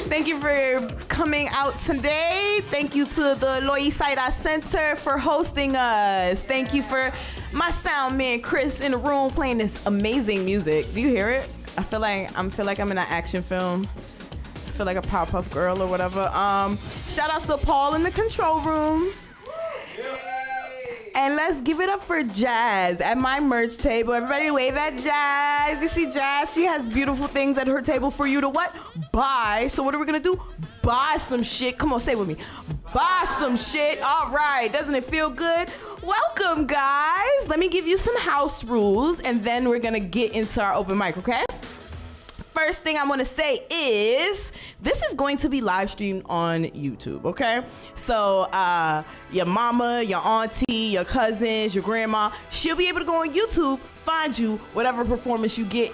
Thank you for coming out today. Thank you to the Loisaida Center for hosting us. Thank you for my sound man Chris in the room playing this amazing music. Do you hear it? I feel like I'm in an action film. I feel like a Powerpuff Girl or whatever. Shout outs to Paul in the control room. And let's give it up for Jazz at my merch table. Everybody wave at Jazz. You see Jazz? She has beautiful things at her table for you to what? Buy. So what are we gonna do? Buy some shit. Come on, say it with me. Buy some shit. All right. Doesn't it feel good? Welcome, guys. Let me give you some house rules, and then we're gonna get into our open mic, okay? First thing I want to say is this is going to be live streamed on YouTube, okay? So your mama, your auntie, your cousins, your grandma, she'll be able to go on YouTube, find you whatever performance you get,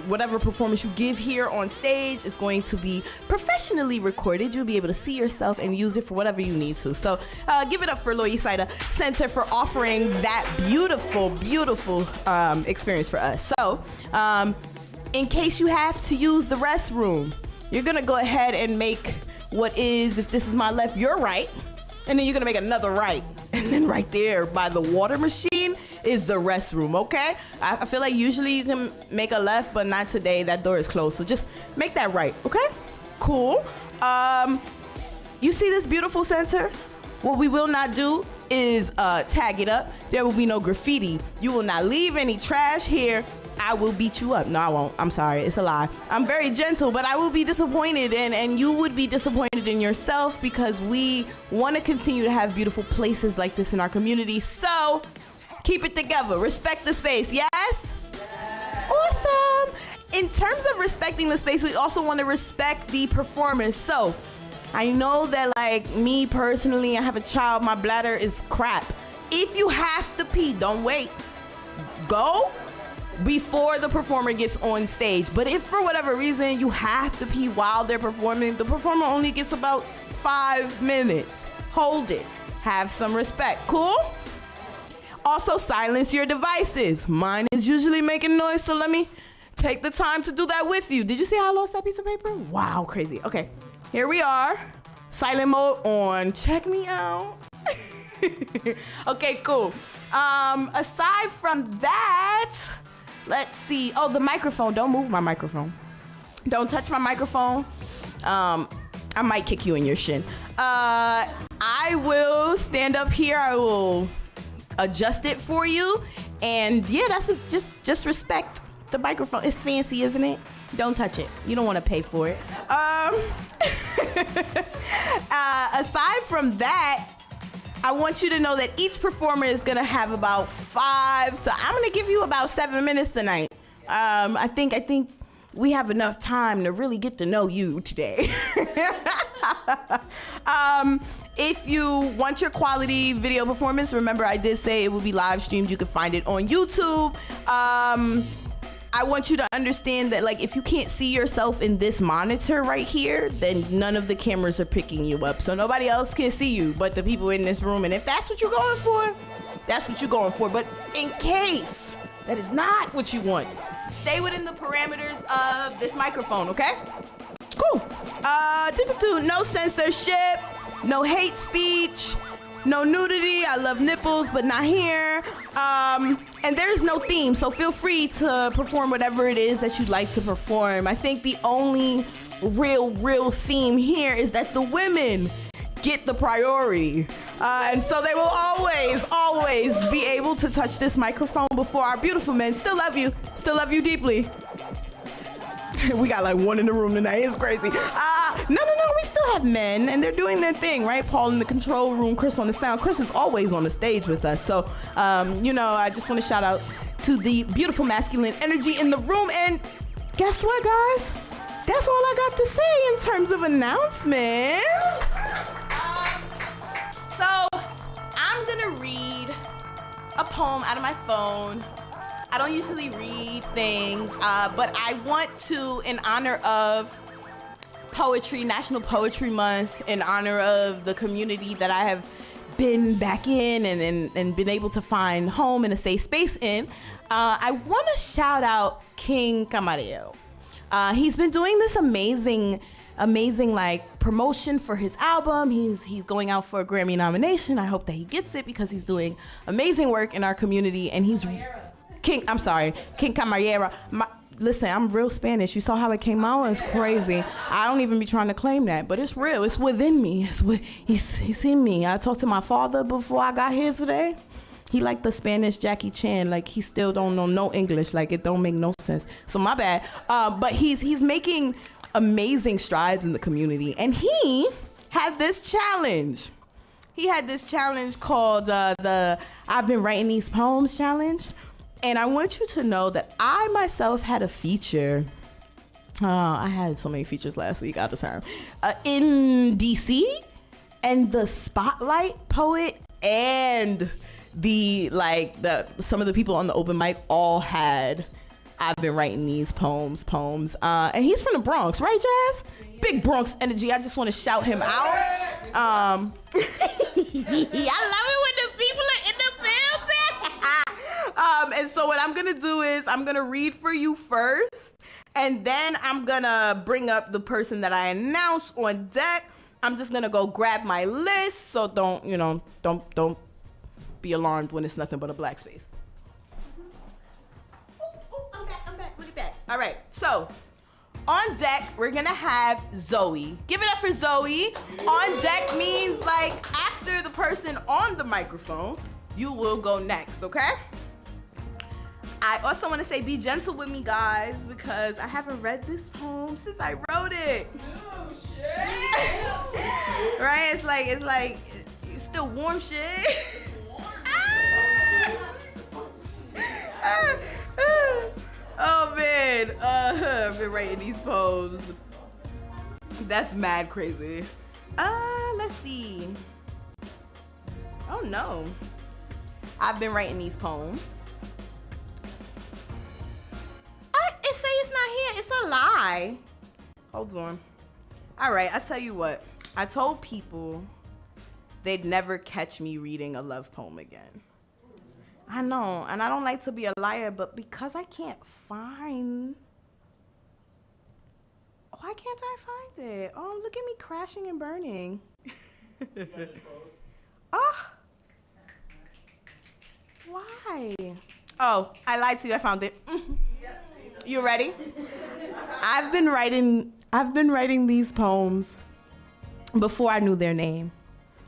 whatever performance you give here on stage is going to be professionally recorded. You'll be able to see yourself and use it for whatever you need to. So give it up for Loisaida Center for offering that beautiful, beautiful experience for us. So in case you have to use the restroom, you're gonna go ahead and make what is, if this is my left, your right, and then you're gonna make another right. And then right there by the water machine is the restroom, okay? I feel like usually you can make a left, but not today, that door is closed. So just make that right, okay? Cool. You see this beautiful center? What we will not do is tag it up. There will be no graffiti. You will not leave any trash here. I will beat you up. No, I won't. I'm sorry. It's a lie. I'm very gentle, but I will be disappointed, and you would be disappointed in yourself because we want to continue to have beautiful places like this in our community. So keep it together. Respect the space. Yes? Awesome. In terms of respecting the space, we also want to respect the performers. So I know that, like me personally, I have a child. My bladder is crap. If you have to pee, don't wait. Go before the performer gets on stage. But if for whatever reason you have to pee while they're performing, the performer only gets about 5 minutes. Hold it. Have some respect. Cool? Also, silence your devices. Mine is usually making noise, so let me take the time to do that with you. Did you see how I lost that piece of paper? Wow, crazy. Okay, here we are. Silent mode on. Check me out. Okay, cool. Aside from that, let's see. Oh, the microphone. Don't move my microphone. Don't touch my microphone. I might kick you in your shin. I will stand up here. I will adjust it for you. And yeah, that's just respect the microphone. It's fancy, isn't it? Don't touch it. You don't want to pay for it. Aside from that, I want you to know that each performer is gonna have about I'm gonna give you about 7 minutes tonight. I think we have enough time to really get to know you today. If you want your quality video performance, remember I did say it will be live streamed. You can find it on YouTube. I want you to understand that, like, if you can't see yourself in this monitor right here, then none of the cameras are picking you up. So nobody else can see you but the people in this room. And if that's what you're going for, that's what you're going for. But in case that is not what you want, stay within the parameters of this microphone, okay? Cool. No censorship, no hate speech, no nudity. I love nipples, but not here. And there's no theme, so feel free to perform whatever it is that you'd like to perform. I think the only real theme here is that the women get the priority. And so they will always be able to touch this microphone before our beautiful men. Still love you deeply. We got like one in the room tonight. It's crazy. No. We still have men, and they're doing their thing, right? Paul in the control room, Chris on the sound. Chris is always on the stage with us. So, I just want to shout out to the beautiful masculine energy in the room. And guess what, guys? That's all I got to say in terms of announcements. So, I'm gonna read a poem out of my phone. I don't usually read things, but I want to, in honor of poetry, National Poetry Month, in honor of the community that I have been back in and been able to find home and a safe space in, I want to shout out King Camarillo. He's been doing this amazing amazing like promotion for his album. He's going out for a Grammy nomination. I hope that he gets it because he's doing amazing work in our community. And he's King Camarera. Listen, I'm real Spanish. You saw how it came out? It's crazy. I don't even be trying to claim that, but it's real. It's within me. He's in me. I talked to my father before I got here today. He like the Spanish Jackie Chan. Like, he still don't know no English. Like, it don't make no sense. So my bad. But he's making amazing strides in the community. And he had this challenge. He had this challenge called the I've Been Writing These Poems challenge. And I want you to know that I myself had a feature. I had so many features last week, out of time. In DC, and the spotlight poet and some of the people on the open mic all had I've Been Writing These poems. And he's from the Bronx, right, Jazz? Big Bronx energy. I just want to shout him out. I love it when the people are in the building. And so what I'm gonna do is I'm gonna read for you first, and then I'm gonna bring up the person that I announced on deck. I'm just gonna go grab my list, so don't be alarmed when it's nothing but a black space. I'm back. Look at that. All right, so on deck, we're gonna have Zoe. Give it up for Zoe. On deck means like after the person on the microphone, you will go next, okay? I also want to say be gentle with me, guys, because I haven't read this poem since I wrote it. Oh, shit. Right? It's like it's still warm shit. Oh man, I've been writing these poems. That's mad crazy. Let's see. Oh no. I've been writing these poems. It say it's not here. It's a lie. Hold on. All right, I tell you what. I told people they'd never catch me reading a love poem again. I know, and I don't like to be a liar, but because I can't find... Why can't I find it? Oh, look at me crashing and burning. Oh. Why? Oh, I lied to you. I found it. You ready? I've been writing these poems before I knew their name.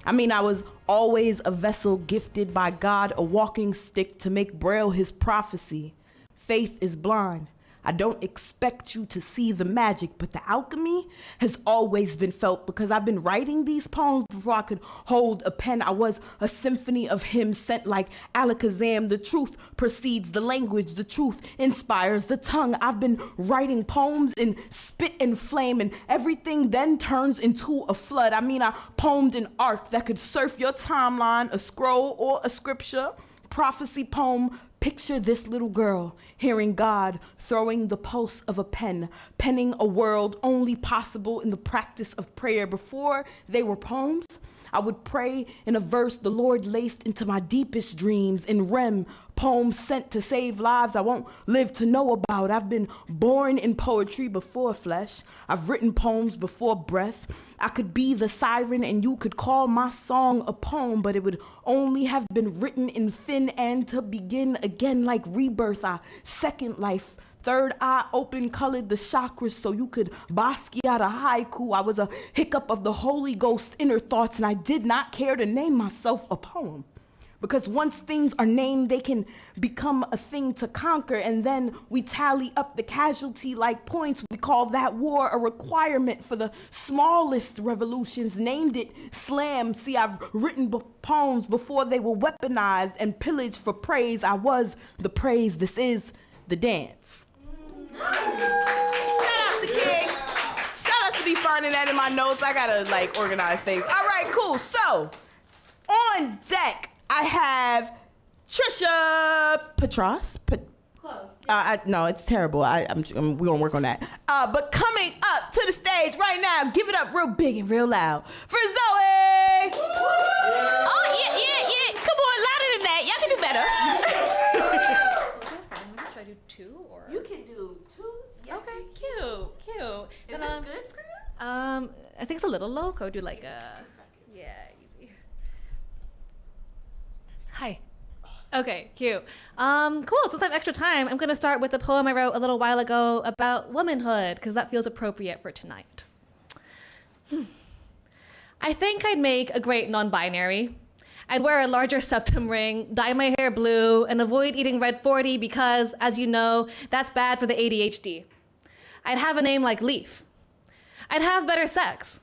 I mean, I was always a vessel gifted by God, a walking stick to make braille his prophecy. Faith is blind. I don't expect you to see the magic, but the alchemy has always been felt because I've been writing these poems before I could hold a pen. I was a symphony of hymns sent like Alakazam. The truth precedes the language. The truth inspires the tongue. I've been writing poems in spit and flame, and everything then turns into a flood. I mean, I poemed an arc that could surf your timeline, a scroll or a scripture, prophecy poem. Picture this little girl hearing God throwing the pulse of a pen, penning a world only possible in the practice of prayer. Before they were poems, I would pray in a verse the Lord laced into my deepest dreams. In REM, poems sent to save lives I won't live to know about. I've been born in poetry before flesh. I've written poems before breath. I could be the siren and you could call my song a poem, but it would only have been written in Finn and to begin again like rebirth. I second life. Third eye open, colored the chakras so you could Basquiat a haiku. I was a hiccup of the Holy Ghost's inner thoughts, and I did not care to name myself a poem. Because once things are named, they can become a thing to conquer, and then we tally up the casualty like points. We call that war a requirement for the smallest revolutions. Named it slam. See, I've written poems before they were weaponized and pillaged for praise. I was the praise. This is the dance. Shout out to King. Shout out to be finding that in my notes. I gotta like organize things. All right, cool. So on deck, I have Tricia Patras. Close. No, it's terrible. We're gonna work on that. But coming up to the stage right now, give it up real big and real loud for Zoe. Oh yeah. Come on, louder than that. Y'all can do better. Should I do two or? You can do two. Yes, okay, cute. Is this good for you? I think it's a little low. Go do like a... Yeah, easy. Hi. Okay, cute. Cool, since I have extra time, I'm gonna start with the poem I wrote a little while ago about womanhood, because that feels appropriate for tonight. I think I'd make a great non-binary. I'd wear a larger septum ring, dye my hair blue, and avoid eating red 40 because, as you know, that's bad for the ADHD. I'd have a name like Leaf. I'd have better sex.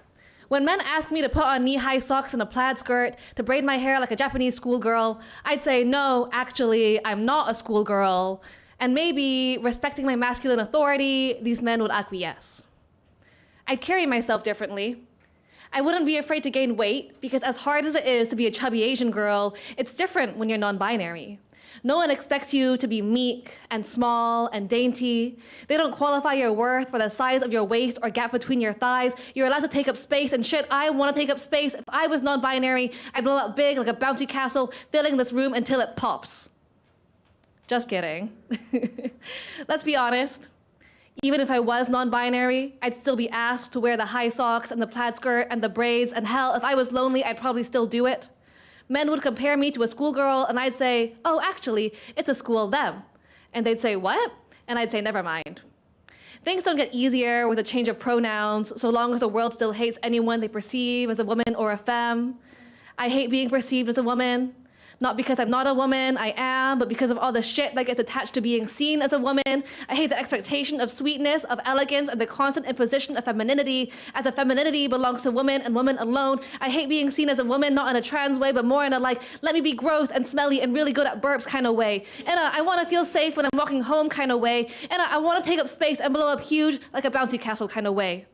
When men ask me to put on knee-high socks and a plaid skirt, to braid my hair like a Japanese schoolgirl, I'd say, no, actually, I'm not a schoolgirl. And maybe, respecting my masculine authority, these men would acquiesce. I'd carry myself differently. I wouldn't be afraid to gain weight, because as hard as it is to be a chubby Asian girl, it's different when you're non-binary. No one expects you to be meek and small and dainty. They don't qualify your worth by the size of your waist or gap between your thighs. You're allowed to take up space, and shit, I want to take up space. If I was non-binary, I'd blow up big like a bouncy castle, filling this room until it pops. Just kidding. Let's be honest. Even if I was non-binary, I'd still be asked to wear the high socks and the plaid skirt and the braids, and hell, if I was lonely, I'd probably still do it. Men would compare me to a schoolgirl, and I'd say, oh, actually, it's a school them. And they'd say, what? And I'd say, never mind. Things don't get easier with a change of pronouns, so long as the world still hates anyone they perceive as a woman or a femme. I hate being perceived as a woman. Not because I'm not a woman, I am, but because of all the shit that gets attached to being seen as a woman. I hate the expectation of sweetness, of elegance, and the constant imposition of femininity, as if femininity belongs to women and women alone. I hate being seen as a woman, not in a trans way, but more in a like, let me be gross and smelly and really good at burps kind of way. And I want to feel safe when I'm walking home kind of way. And I want to take up space and blow up huge like a bouncy castle kind of way.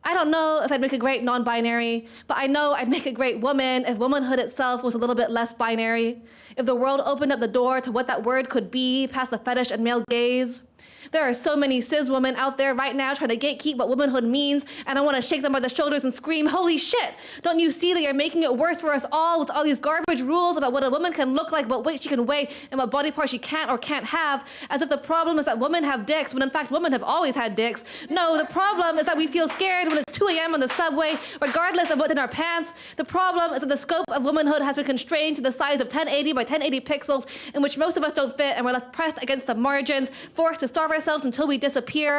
I don't know if I'd make a great non-binary, but I know I'd make a great woman if womanhood itself was a little bit less binary. If the world opened up the door to what that word could be past the fetish and male gaze. There are so many cis women out there right now trying to gatekeep what womanhood means, and I want to shake them by the shoulders and scream, holy shit! Don't you see that you're making it worse for us all with all these garbage rules about what a woman can look like, what weight she can weigh, and what body parts she can't or can't have, as if the problem is that women have dicks, when in fact women have always had dicks. No, the problem is that we feel scared when it's 2 a.m. on the subway, regardless of what's in our pants. The problem is that the scope of womanhood has been constrained to the size of 1080 by 1080 pixels, in which most of us don't fit, and we're left pressed against the margins, forced to starve ourselves until we disappear.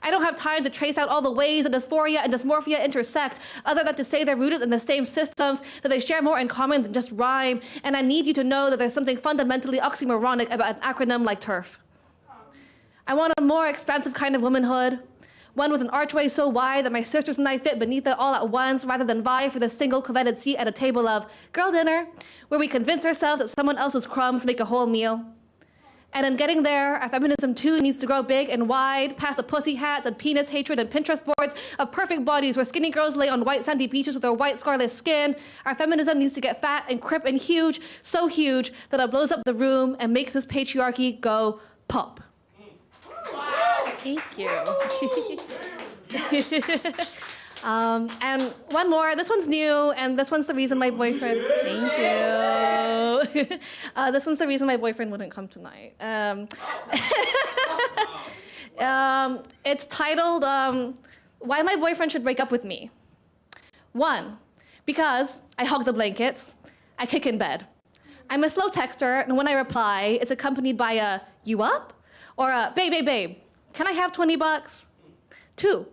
I don't have time to trace out all the ways that dysphoria and dysmorphia intersect, other than to say they're rooted in the same systems, that they share more in common than just rhyme, and I need you to know that there's something fundamentally oxymoronic about an acronym like TERF. I want a more expansive kind of womanhood, one with an archway so wide that my sisters and I fit beneath it all at once, rather than vie for the single coveted seat at a table of girl dinner, where we convince ourselves that someone else's crumbs make a whole meal. And in getting there, our feminism too needs to grow big and wide, past the pussy hats and penis hatred and Pinterest boards of perfect bodies where skinny girls lay on white sandy beaches with their white scarlet skin. Our feminism needs to get fat and crip and huge, so huge that it blows up the room and makes this patriarchy go pop. Wow. Thank you. And one more, this one's new, and this one's the reason my boyfriend, thank you. This one's the reason my boyfriend wouldn't come tonight. It's titled, Why My Boyfriend Should Break Up With Me. 1, because I hog the blankets, I kick in bed. I'm a slow texter, and when I reply, it's accompanied by a, you up? Or a, babe, can I have 20 bucks? 2,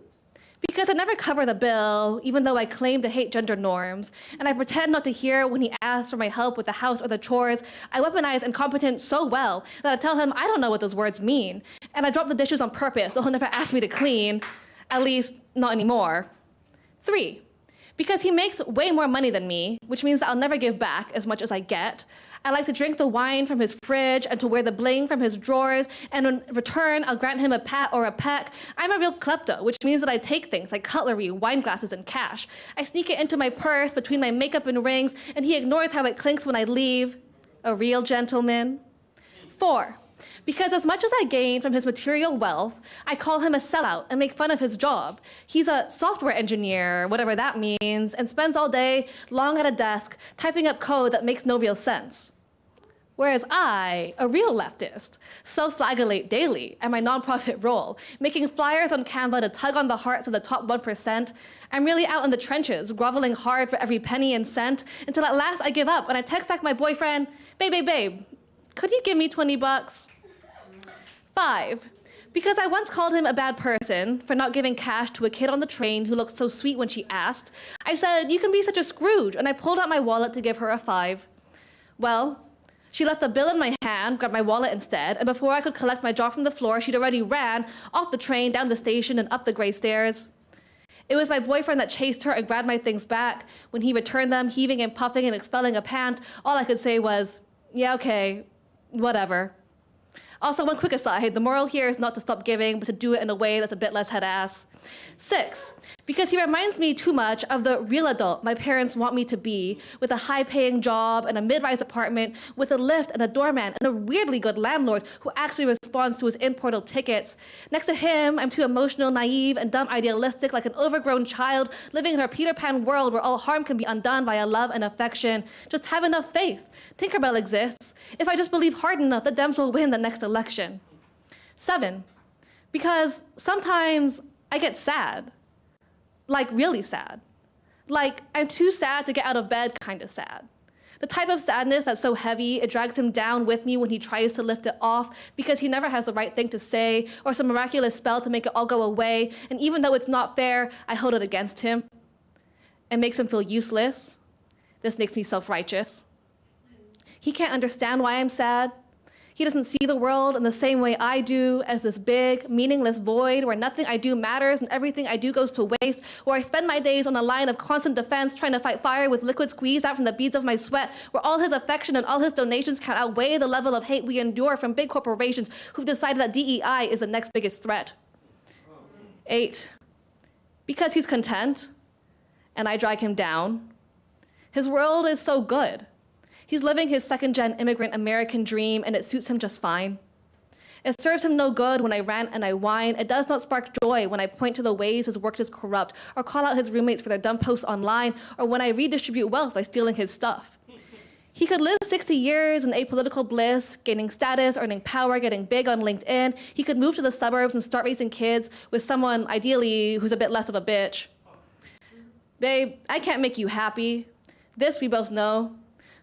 because I never cover the bill, even though I claim to hate gender norms, and I pretend not to hear when he asks for my help with the house or the chores. I weaponize incompetence so well that I tell him I don't know what those words mean, and I drop the dishes on purpose so he'll never ask me to clean, at least not anymore. 3, because he makes way more money than me, which means that I'll never give back as much as I get. I like to drink the wine from his fridge and to wear the bling from his drawers, and in return, I'll grant him a pat or a peck. I'm a real klepto, which means that I take things like cutlery, wine glasses, and cash. I sneak it into my purse between my makeup and rings, and he ignores how it clinks when I leave. A real gentleman. 4, because as much as I gain from his material wealth, I call him a sellout and make fun of his job. He's a software engineer, whatever that means, and spends all day long at a desk typing up code that makes no real sense. Whereas I, a real leftist, self-flagellate daily at my nonprofit role, making flyers on Canva to tug on the hearts of the top 1%. I'm really out in the trenches, groveling hard for every penny and cent, until at last I give up and I text back my boyfriend, babe, could you give me 20 bucks? 5, because I once called him a bad person for not giving cash to a kid on the train who looked so sweet when she asked. I said, you can be such a Scrooge, and I pulled out my wallet to give her a 5. Well, she left the bill in my hand, grabbed my wallet instead, and before I could collect my jaw from the floor, she'd already ran off the train, down the station, and up the gray stairs. It was my boyfriend that chased her and grabbed my things back. When he returned them, heaving and puffing and expelling a pant, all I could say was, yeah, okay, whatever. Also, one quick aside, the moral here is not to stop giving, but to do it in a way that's a bit less head-ass. 6, because he reminds me too much of the real adult my parents want me to be, with a high-paying job and a mid-rise apartment, with a lift and a doorman and a weirdly good landlord who actually responds to his in-portal tickets. Next to him, I'm too emotional, naive, and dumb idealistic, like an overgrown child living in her Peter Pan world where all harm can be undone via love and affection. Just have enough faith. Tinkerbell exists. If I just believe hard enough, the Dems will win the next election. 7, because sometimes I get sad, like really sad. Like I'm too sad to get out of bed kind of sad. The type of sadness that's so heavy, it drags him down with me when he tries to lift it off because he never has the right thing to say or some miraculous spell to make it all go away. And even though it's not fair, I hold it against him. It makes him feel useless. This makes me self-righteous. He can't understand why I'm sad. He doesn't see the world in the same way I do, as this big, meaningless void where nothing I do matters and everything I do goes to waste, where I spend my days on a line of constant defense trying to fight fire with liquid squeezed out from the beads of my sweat, where all his affection and all his donations can outweigh the level of hate we endure from big corporations who've decided that DEI is the next biggest threat. 8, because he's content, and I drag him down. His world is so good. He's living his second-gen immigrant American dream, and it suits him just fine. It serves him no good when I rant and I whine. It does not spark joy when I point to the ways his work is corrupt, or call out his roommates for their dumb posts online, or when I redistribute wealth by stealing his stuff. He could live 60 years in apolitical bliss, gaining status, earning power, getting big on LinkedIn. He could move to the suburbs and start raising kids with someone, ideally, who's a bit less of a bitch. Babe, I can't make you happy. This we both know.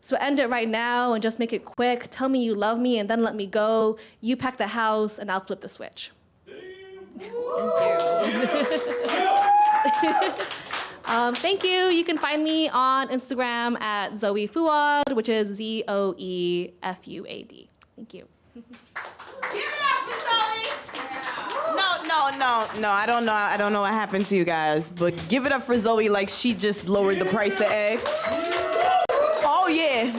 So end it right now and just make it quick. Tell me you love me and then let me go. You pack the house and I'll flip the switch. Thank you. Thank you. You can find me on Instagram at Zoe Fuad, which is ZoeFuad. Thank you. Give it up for Zoe. No. I don't know what happened to you guys, but give it up for Zoe like she just lowered the price of eggs. Oh yeah.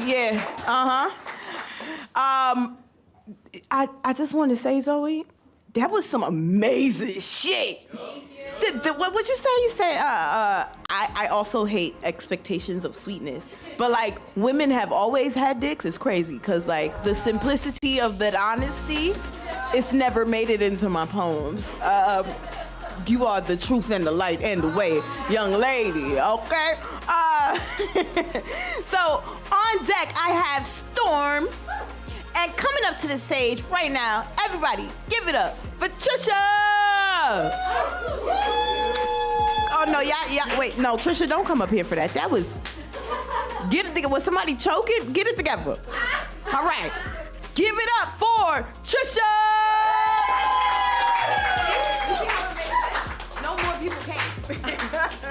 I just want to say, Zoe, that was some amazing shit. What'd you say? You said I also hate expectations of sweetness, but like women have always had dicks. It's crazy because like the simplicity of that honesty, it's never made it into my poems. You are the truth and the light and the way, young lady, okay? So on deck, I have Storm. And coming up to the stage right now, everybody, give it up for Tricia! Oh, no, yeah, wait, no, Tricia, don't come up here for that. That was, get it together. Was somebody choking? Get it together. All right, give it up for Tricia!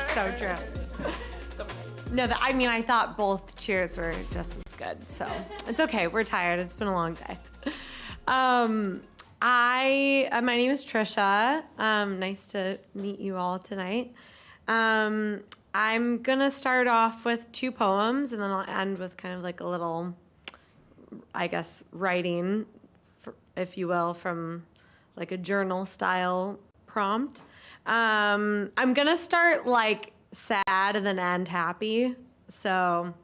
So true. No, I thought both cheers were just as good. So it's okay. We're tired. It's been a long day. My name is Tricia. Nice to meet you all tonight. I'm gonna start off with 2 poems, and then I'll end with kind of like a little, I guess, writing, if you will, from like a journal style prompt. I'm gonna start like sad and then end happy. So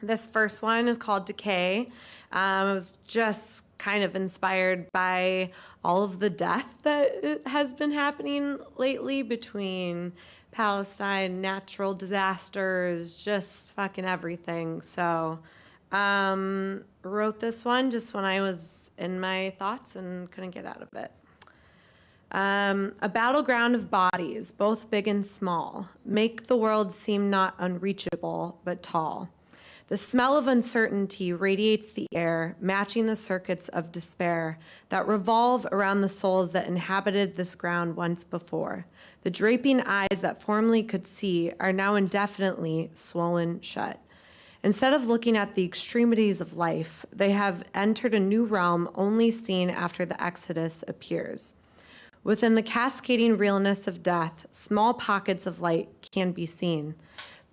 this first one is called Decay. It was just kind of inspired by all of the death that has been happening lately between Palestine, natural disasters, just fucking everything. So Wrote this one just when I was in my thoughts and couldn't get out of it. A battleground of bodies, both big and small, make the world seem not unreachable, but tall. The smell of uncertainty radiates the air, matching the circuits of despair that revolve around the souls that inhabited this ground once before. The draping eyes that formerly could see are now indefinitely swollen shut. Instead of looking at the extremities of life, they have entered a new realm only seen after the Exodus appears. Within the cascading realness of death, small pockets of light can be seen.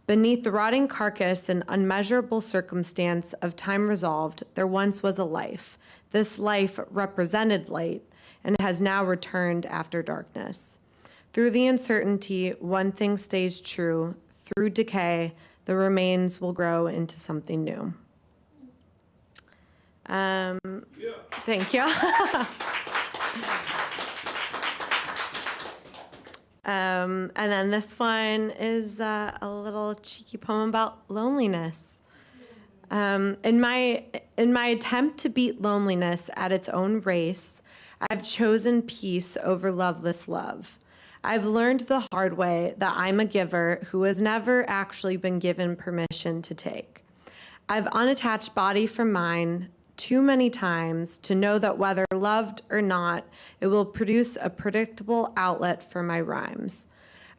Beneath the rotting carcass and unmeasurable circumstance of time resolved, there once was a life. This life represented light and has now returned after darkness. Through the uncertainty, one thing stays true. Through decay, the remains will grow into something new. Thank you. And then this one is a little cheeky poem about loneliness. In my attempt to beat loneliness at its own race, I've chosen peace over loveless love. I've learned the hard way that I'm a giver who has never actually been given permission to take. I've unattached body from mind too many times to know that whether loved or not, it will produce a predictable outlet for my rhymes.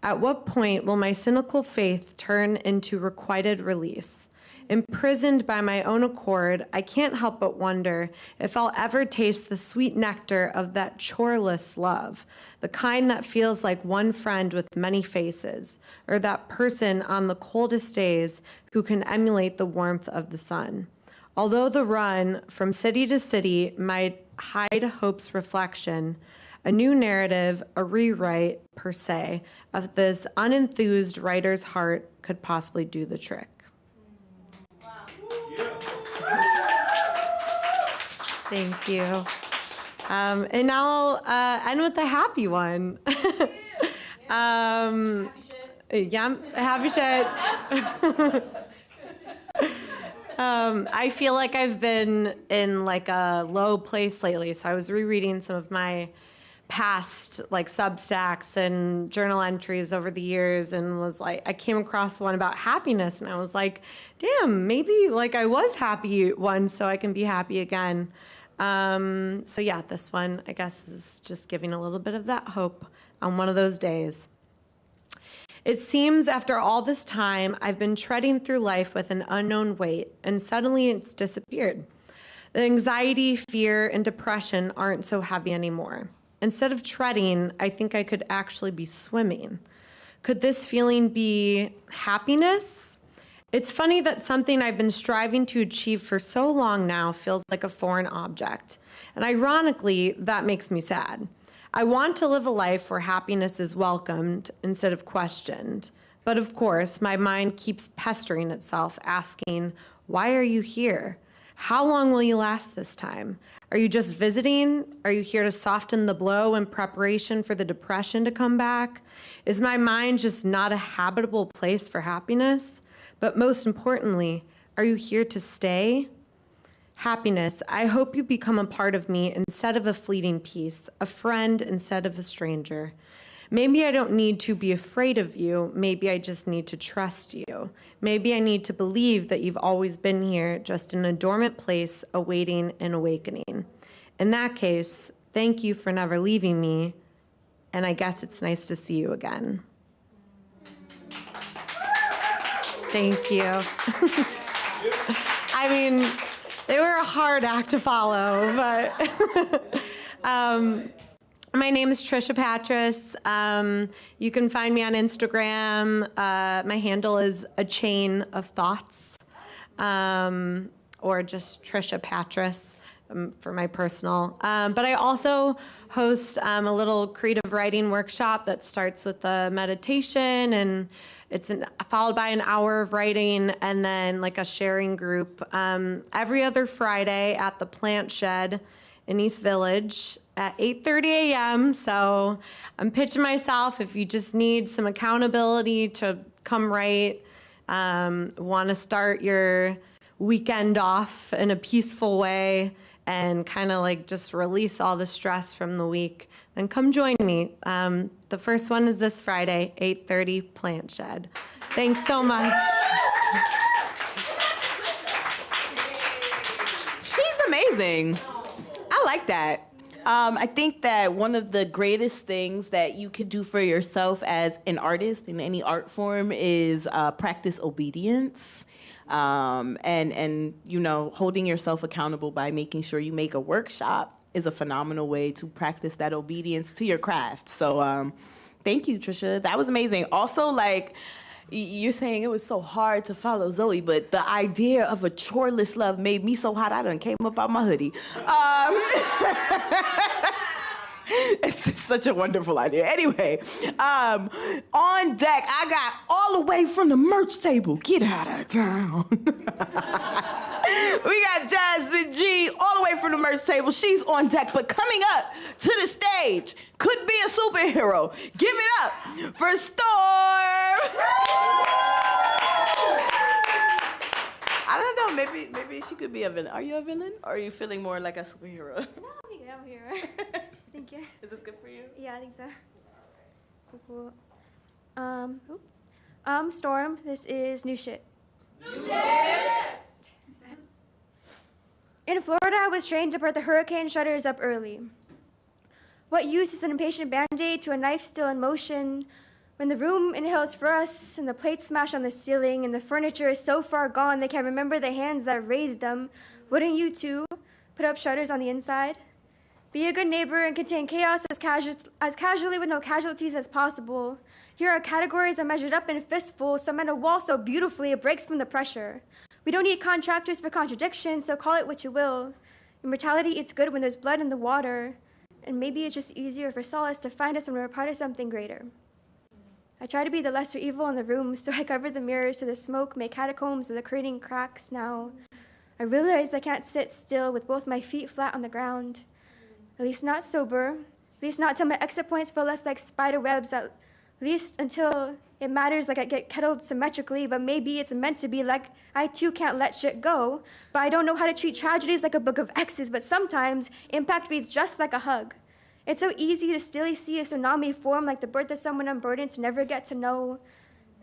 At what point will my cynical faith turn into requited release? Imprisoned by my own accord, I can't help but wonder if I'll ever taste the sweet nectar of that choreless love, the kind that feels like one friend with many faces, or that person on the coldest days who can emulate the warmth of the sun. Although the run from city to city might hide hope's reflection, a new narrative, a rewrite per se, of this unenthused writer's heart could possibly do the trick. Wow. Thank you. And now I'll end with a happy one. Yeah, happy shit. I feel like I've been in like a low place lately, so I was rereading some of my past like Substacks and journal entries over the years, and was like, I came across one about happiness, and I was like, damn, maybe like I was happy once, so I can be happy again. So yeah, this one I guess is just giving a little bit of that hope on one of those days. It seems after all this time, I've been treading through life with an unknown weight, and suddenly it's disappeared. The anxiety, fear, and depression aren't so heavy anymore. Instead of treading, I think I could actually be swimming. Could this feeling be happiness? It's funny that something I've been striving to achieve for so long now feels like a foreign object. And ironically, that makes me sad. I want to live a life where happiness is welcomed instead of questioned. But of course, my mind keeps pestering itself, asking, why are you here? How long will you last this time? Are you just visiting? Are you here to soften the blow in preparation for the depression to come back? Is my mind just not a habitable place for happiness? But most importantly, are you here to stay? Happiness, I hope you become a part of me instead of a fleeting piece, a friend instead of a stranger. Maybe I don't need to be afraid of you. Maybe I just need to trust you. Maybe I need to believe that you've always been here, just in a dormant place, awaiting an awakening. In that case, thank you for never leaving me, and I guess it's nice to see you again. Thank you. I mean, they were a hard act to follow, but my name is Tricia Patras. You can find me on Instagram. My handle is A Chain of Thoughts, or just Tricia Patras for my personal. But I also host a little creative writing workshop that starts with a meditation, and it's followed by an hour of writing, and then like a sharing group every other Friday at the Plant Shed in East Village at 8:30 a.m. So I'm pitching myself if you just need some accountability to come write, want to start your weekend off in a peaceful way and kind of like just release all the stress from the week, then come join me. The first one is this Friday, 8:30, Plant Shed. Thanks so much. She's amazing. I like that. I think that one of the greatest things that you could do for yourself as an artist in any art form is practice obedience. And you know, holding yourself accountable by making sure you make a workshop is a phenomenal way to practice that obedience to your craft. So thank you, Tricia. That was amazing. Also, like, you're saying it was so hard to follow Zoe, but the idea of a choreless love made me so hot I done came up out my hoodie. It's just such a wonderful idea. Anyway, on deck, I got all the way from the merch table. Get out of town. We got Jasmine G all the way from the merch table. She's on deck, but coming up to the stage could be a superhero. Give it up for Storm. I don't know, maybe she could be a villain. Are you a villain, or are you feeling more like a superhero? No, I'm here. Thank you. Is this good for you? Yeah, I think so. Cool. Storm, this is new shit. In Florida, I was trained to put the hurricane shutters up early. What use is an impatient band-aid to a knife still in motion when the room inhales frost and the plates smash on the ceiling and the furniture is so far gone they can't remember the hands that raised them? Wouldn't you too put up shutters on the inside? Be a good neighbor and contain chaos as casually with no casualties as possible. Here our categories are measured up in fistfuls, cement a wall so beautifully it breaks from the pressure. We don't need contractors for contradictions, so call it what you will. In mortality, it's good when there's blood in the water, and maybe it's just easier for solace to find us when we're part of something greater. I try to be the lesser evil in the room, so I cover the mirrors so the smoke make catacombs of the creating cracks now. I realize I can't sit still with both my feet flat on the ground. At least not sober, at least not till my exit points feel less like spider webs, at least until it matters like I get kettled symmetrically, but maybe it's meant to be like I too can't let shit go, but I don't know how to treat tragedies like a book of X's, but sometimes impact reads just like a hug. It's so easy to stilly see a tsunami form like the birth of someone unburdened to never get to know,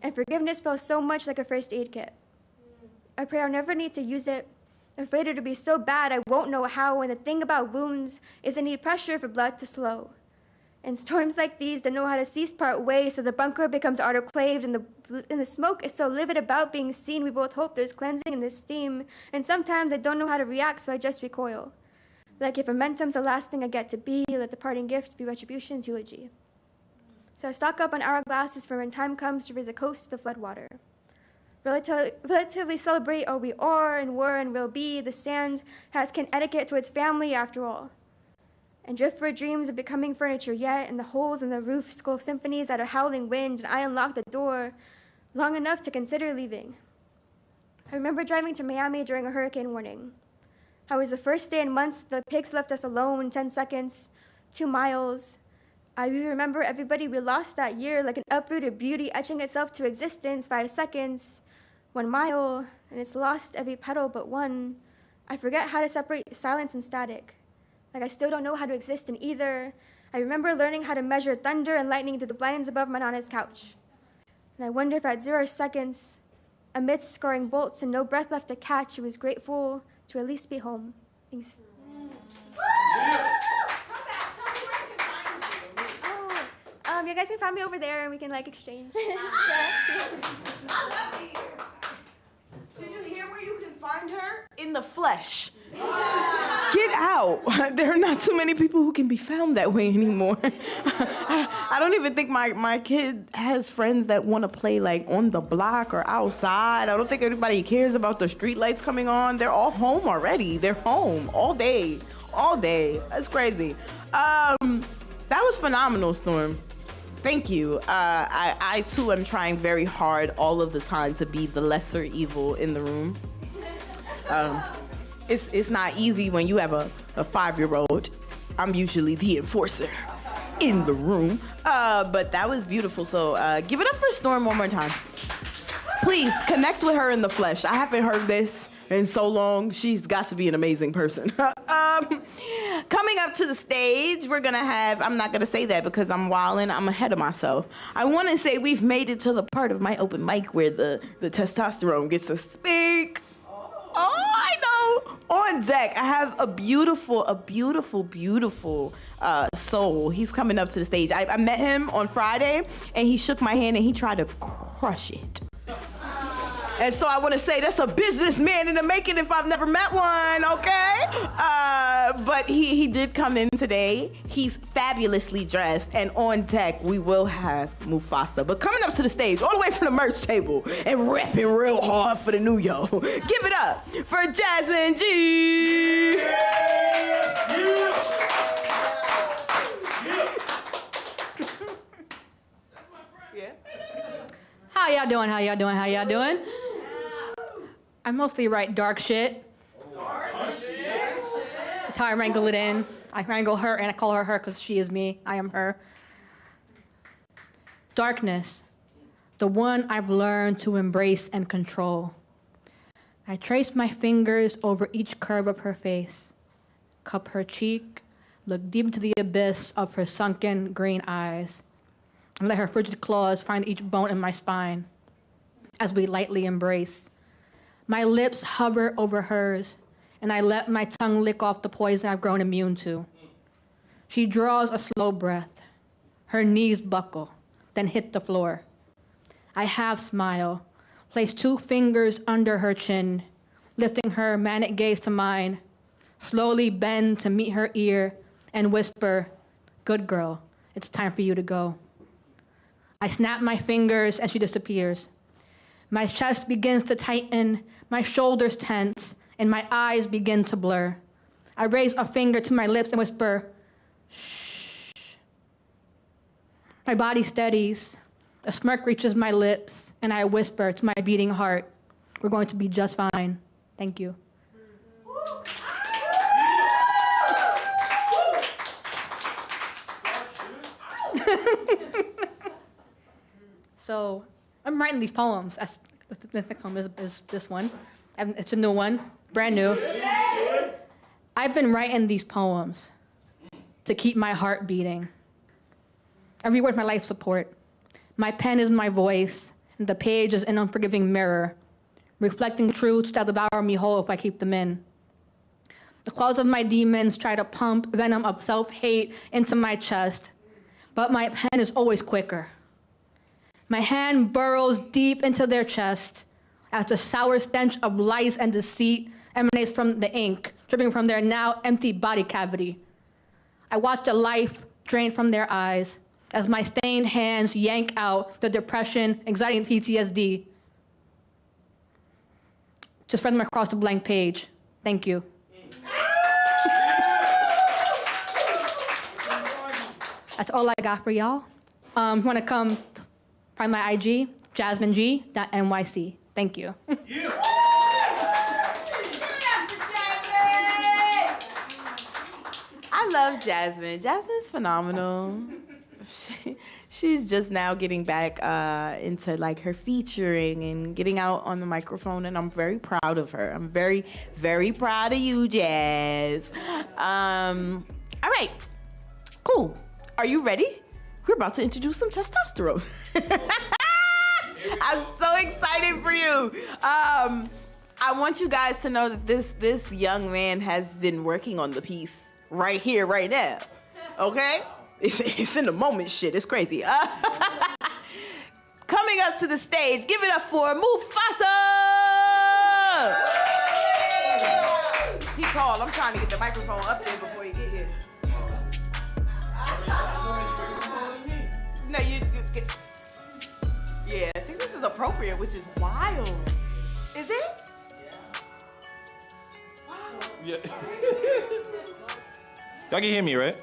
and forgiveness feels so much like a first aid kit. I pray I'll never need to use it, afraid it'll be so bad I won't know how, and the thing about wounds is they need pressure for blood to slow. And storms like these don't know how to cease part way, so the bunker becomes autoclaved, and the smoke is so livid about being seen, we both hope there's cleansing in this steam, and sometimes I don't know how to react, so I just recoil. Like if momentum's the last thing I get to be, let the parting gift be retribution's eulogy. So I stock up on hourglasses for when time comes to raise a coast to the floodwater. Relatively celebrate all we are and were and will be. The sand has kin etiquette to its family after all. And drift for dreams of becoming furniture yet, and the holes in the roof skull symphonies at a howling wind, and I unlock the door long enough to consider leaving. I remember driving to Miami during a hurricane warning. How was the first day in months the pigs left us alone, 10 seconds, 2 miles. I remember everybody we lost that year like an uprooted beauty etching itself to existence, 5 seconds, 1 mile, and it's lost every petal but one. I forget how to separate silence and static. Like I still don't know how to exist in either. I remember learning how to measure thunder and lightning through the blinds above my nana's couch. And I wonder if at 0 seconds, amidst scoring bolts and no breath left to catch, she was grateful to at least be home. Thanks. You guys can find me over there and we can like exchange. I love it here. Did you hear where you can find her? In the flesh. Get out. There are not too many people who can be found that way anymore. I don't even think my kid has friends that want to play like on the block or outside. I don't think anybody cares about the street lights coming on. They're all home already. They're home all day. All day. That's crazy. That was phenomenal, Storm. Thank you. I too am trying very hard all of the time to be the lesser evil in the room. It's not easy when you have a 5-year-old. I'm usually the enforcer in the room. But that was beautiful. So give it up for Storm one more time. Please connect with her in the flesh. I haven't heard this in so long. She's got to be an amazing person. Coming up to the stage, we're gonna have, I'm not gonna say that because I'm wilding, I'm ahead of myself. I wanna say we've made it to the part of my open mic where the testosterone gets to speak. Oh, I know. On deck, I have a beautiful soul. He's coming up to the stage. I met him on Friday, and he shook my hand, and he tried to crush it. And so I want to say that's a businessman in the making if I've never met one, okay? But he did come in today. He's fabulously dressed, and on deck, we will have Mufasa. But coming up to the stage, all the way from the merch table, and repping real hard for the New Yo. Give it up for Jasmine G. How y'all doing? How y'all doing? How y'all doing? I mostly write dark shit. That's how I wrangle it in. I wrangle her and I call her her because she is me. I am her. Darkness, the one I've learned to embrace and control. I trace my fingers over each curve of her face, cup her cheek, look deep into the abyss of her sunken green eyes, and let her frigid claws find each bone in my spine as we lightly embrace. My lips hover over hers, and I let my tongue lick off the poison I've grown immune to. She draws a slow breath. Her knees buckle, then hit the floor. I half smile, place 2 fingers under her chin, lifting her manic gaze to mine, slowly bend to meet her ear and whisper, "Good girl, it's time for you to go." I snap my fingers and she disappears. My chest begins to tighten, my shoulders tense, and my eyes begin to blur. I raise a finger to my lips and whisper, "Shh." My body steadies. A smirk reaches my lips, and I whisper to my beating heart, "We're going to be just fine. Thank you." So I'm writing these poems. The next poem is this one. It's a new one, brand new. I've been writing these poems to keep my heart beating. Every word is my life support. My pen is my voice, and the page is an unforgiving mirror, reflecting truths that devour me whole if I keep them in. The claws of my demons try to pump venom of self-hate into my chest, but my pen is always quicker. My hand burrows deep into their chest as the sour stench of lies and deceit emanates from the ink, dripping from their now empty body cavity. I watch the life drain from their eyes as my stained hands yank out the depression, anxiety, and PTSD. Just spread them across the blank page. Thank you. That's all I got for y'all. If you want to come find my IG, jasmineg.nyc. Thank you. I love Jasmine. Jasmine's phenomenal. She's just now getting back into like her featuring and getting out on the microphone, and I'm very proud of her. I'm very, very proud of you, Jazz. All right, cool. Are you ready? We're about to introduce some testosterone. I'm so excited for you. I want you guys to know that this young man has been working on the piece right here, right now. Okay? It's in the moment shit. It's crazy. Coming up to the stage, give it up for Mufasa! He's tall. I'm trying to get the microphone up there before you get here. No, you get... Yeah, I think this is appropriate, which is wild. Is it? Yeah. Y'all can hear me, right?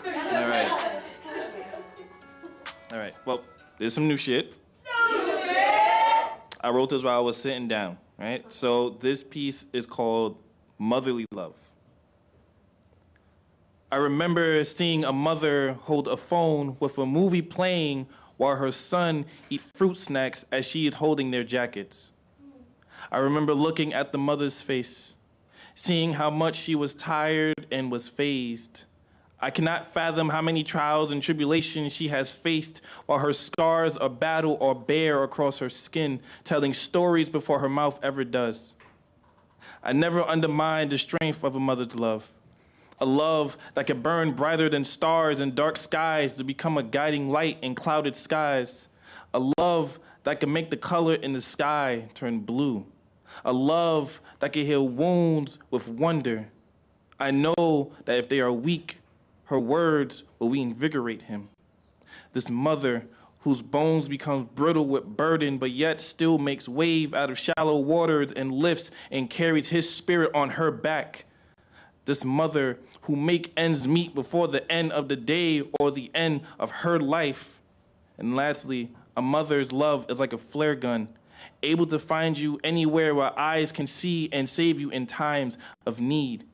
All right. All right. Well, there's some new shit. I wrote this while I was sitting down, right? So this piece is called Motherly Love. I remember seeing a mother hold a phone with a movie playing while her son eat fruit snacks as she is holding their jackets. I remember looking at the mother's face, seeing how much she was tired and was phased. I cannot fathom how many trials and tribulations she has faced while her scars of battle are bare across her skin, telling stories before her mouth ever does. I never undermined the strength of a mother's love, a love that could burn brighter than stars in dark skies to become a guiding light in clouded skies, a love that could make the color in the sky turn blue, a love that can heal wounds with wonder. I know that if they are weak, her words will reinvigorate him. This mother whose bones become brittle with burden, but yet still makes wave out of shallow waters and lifts and carries his spirit on her back. This mother who make ends meet before the end of the day or the end of her life. And lastly, a mother's love is like a flare gun, able to find you anywhere where eyes can see and save you in times of need.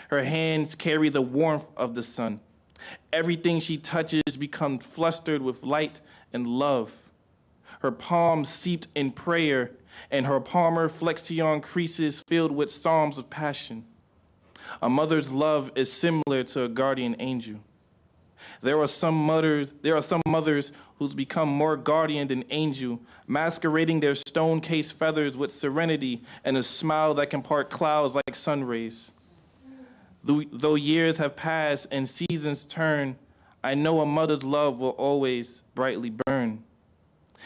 Her hands carry the warmth of the sun. Everything she touches becomes flustered with light and love. Her palms seeped in prayer, and her palmar flexion creases filled with psalms of passion. A mother's love is similar to a guardian angel. There are some mothers who's become more guardian than angel, masquerading their stone-cased feathers with serenity and a smile that can part clouds like sun rays. Though years have passed and seasons turn, I know a mother's love will always brightly burn.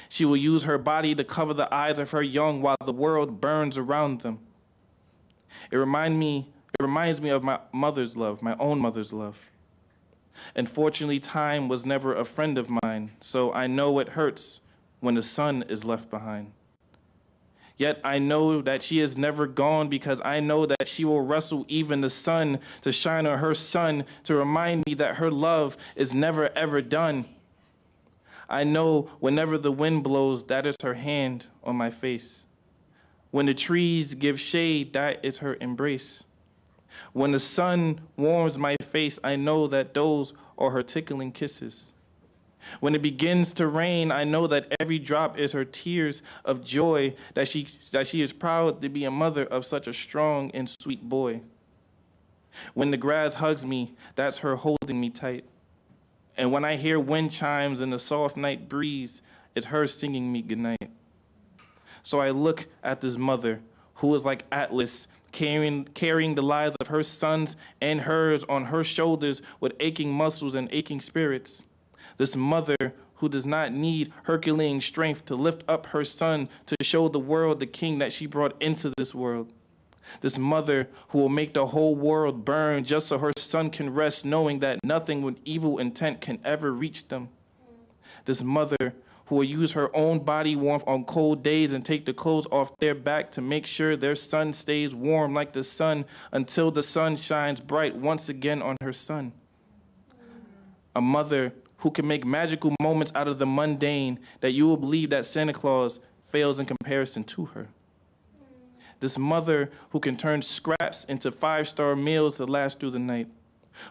She will use her body to cover the eyes of her young while the world burns around them. It reminds me of my mother's love, my own mother's love. Unfortunately, time was never a friend of mine, so I know it hurts when the son is left behind. Yet I know that she is never gone because I know that she will wrestle even the sun to shine on her son to remind me that her love is never ever done. I know whenever the wind blows, that is her hand on my face. When the trees give shade, that is her embrace. When the sun warms my face, I know that those are her tickling kisses. When it begins to rain, I know that every drop is her tears of joy, that she is proud to be a mother of such a strong and sweet boy. When the grass hugs me, that's her holding me tight. And when I hear wind chimes in the soft night breeze, it's her singing me goodnight. So I look at this mother who is like Atlas, carrying the lives of her sons and hers on her shoulders with aching muscles and aching spirits. This mother who does not need Herculean strength to lift up her son to show the world the king that she brought into this world. This mother who will make the whole world burn just so her son can rest, knowing that nothing with evil intent can ever reach them. This mother who will use her own body warmth on cold days and take the clothes off their back to make sure their son stays warm like the sun until the sun shines bright once again on her son. A mother who can make magical moments out of the mundane that you will believe that Santa Claus fails in comparison to her. This mother who can turn scraps into 5-star meals to last through the night,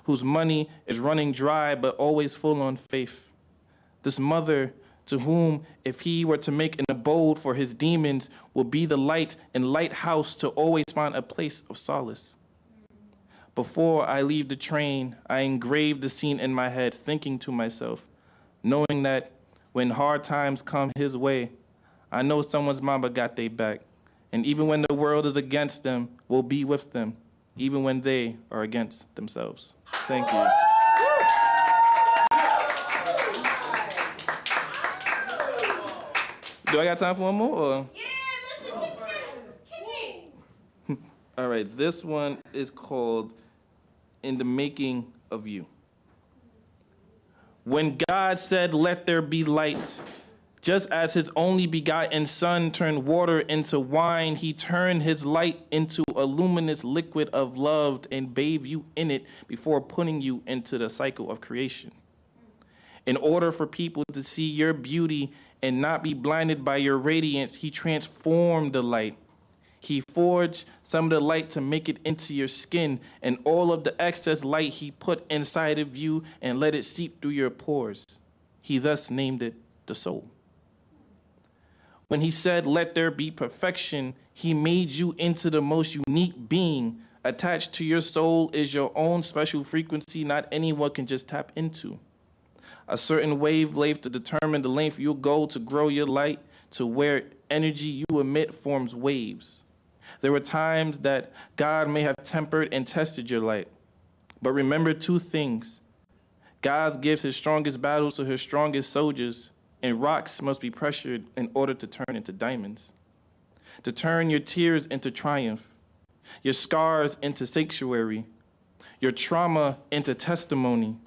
whose money is running dry but always full on faith. This mother to whom, if he were to make an abode for his demons, will be the light and lighthouse to always find a place of solace. Before I leave the train, I engrave the scene in my head, thinking to myself, knowing that when hard times come his way, I know someone's mama got their back. And even when the world is against them, we'll be with them, even when they are against themselves. Thank you. Do I got time for one more? Or? Yeah, listen. All right, this one is called In the Making of You. When God said, "Let there be light," just as his only begotten son turned water into wine, he turned his light into a luminous liquid of love and bathed you in it before putting you into the cycle of creation. In order for people to see your beauty and not be blinded by your radiance, he transformed the light. He forged some of the light to make it into your skin, and all of the excess light he put inside of you and let it seep through your pores. He thus named it the soul. When he said, "Let there be perfection," he made you into the most unique being. Attached to your soul is your own special frequency not anyone can just tap into. A certain wavelength to determine the length you'll go to grow your light to where energy you emit forms waves. There were times that God may have tempered and tested your light. But remember two things. God gives his strongest battles to his strongest soldiers, and rocks must be pressured in order to turn into diamonds. To turn your tears into triumph, your scars into sanctuary, your trauma into testimony,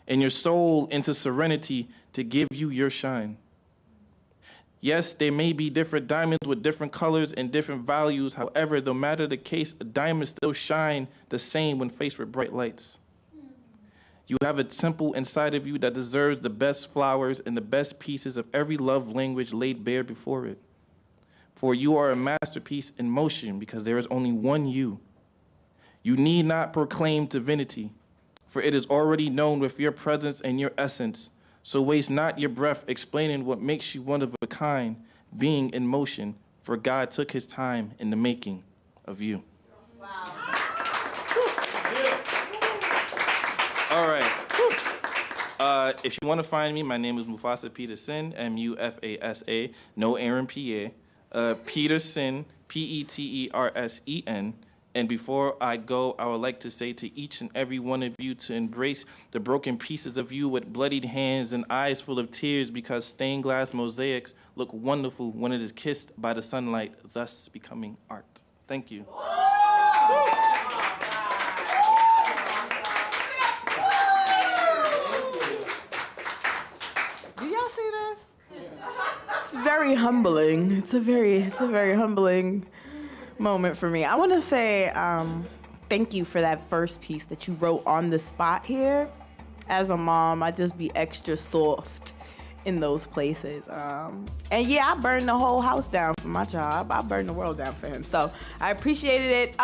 and your soul into serenity to give you your shine. Yes, there may be different diamonds with different colors and different values. However, no matter the case, a diamond still shine the same when faced with bright lights. You have a temple inside of you that deserves the best flowers and the best pieces of every love language laid bare before it. For you are a masterpiece in motion because there is only one you. You need not proclaim divinity, for it is already known with your presence and your essence. So waste not your breath explaining what makes you one of a kind, being in motion, for God took his time in the making of you. Wow. All right. If you want to find me, my name is Mufasa Peterson, Mufasa, no Aaron P.A. Peterson, Petersen. And before I go, I would like to say to each and every one of you to embrace the broken pieces of you with bloodied hands and eyes full of tears, because stained glass mosaics look wonderful when it is kissed by the sunlight, thus becoming art. Thank you. Do y'all see this? It's very humbling. It's a very humbling moment for me. I want to say thank you for that first piece that you wrote on the spot here. As a mom, I just be extra soft in those places. And yeah, I burned the whole house down for my job. I burned the world down for him. So I appreciated it.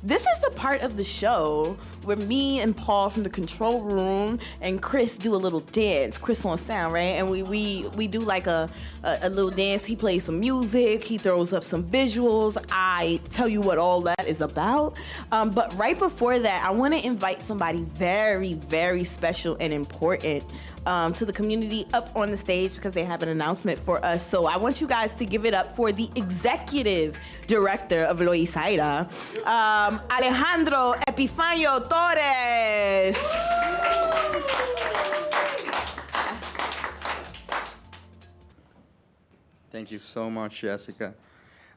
This is the part of the show where me and Paul from the control room and Chris do a little dance. Chris on sound, right? And we do like a little dance. He plays some music. He throws up some visuals. I tell you what all that is about. But right before that, I want to invite somebody very, very special and important to the community up on the stage because they have an announcement for us. So I want you guys to give it up for the executive director of Loisaida, Alejandro Epifanio Torres. Thank you so much, Jessica.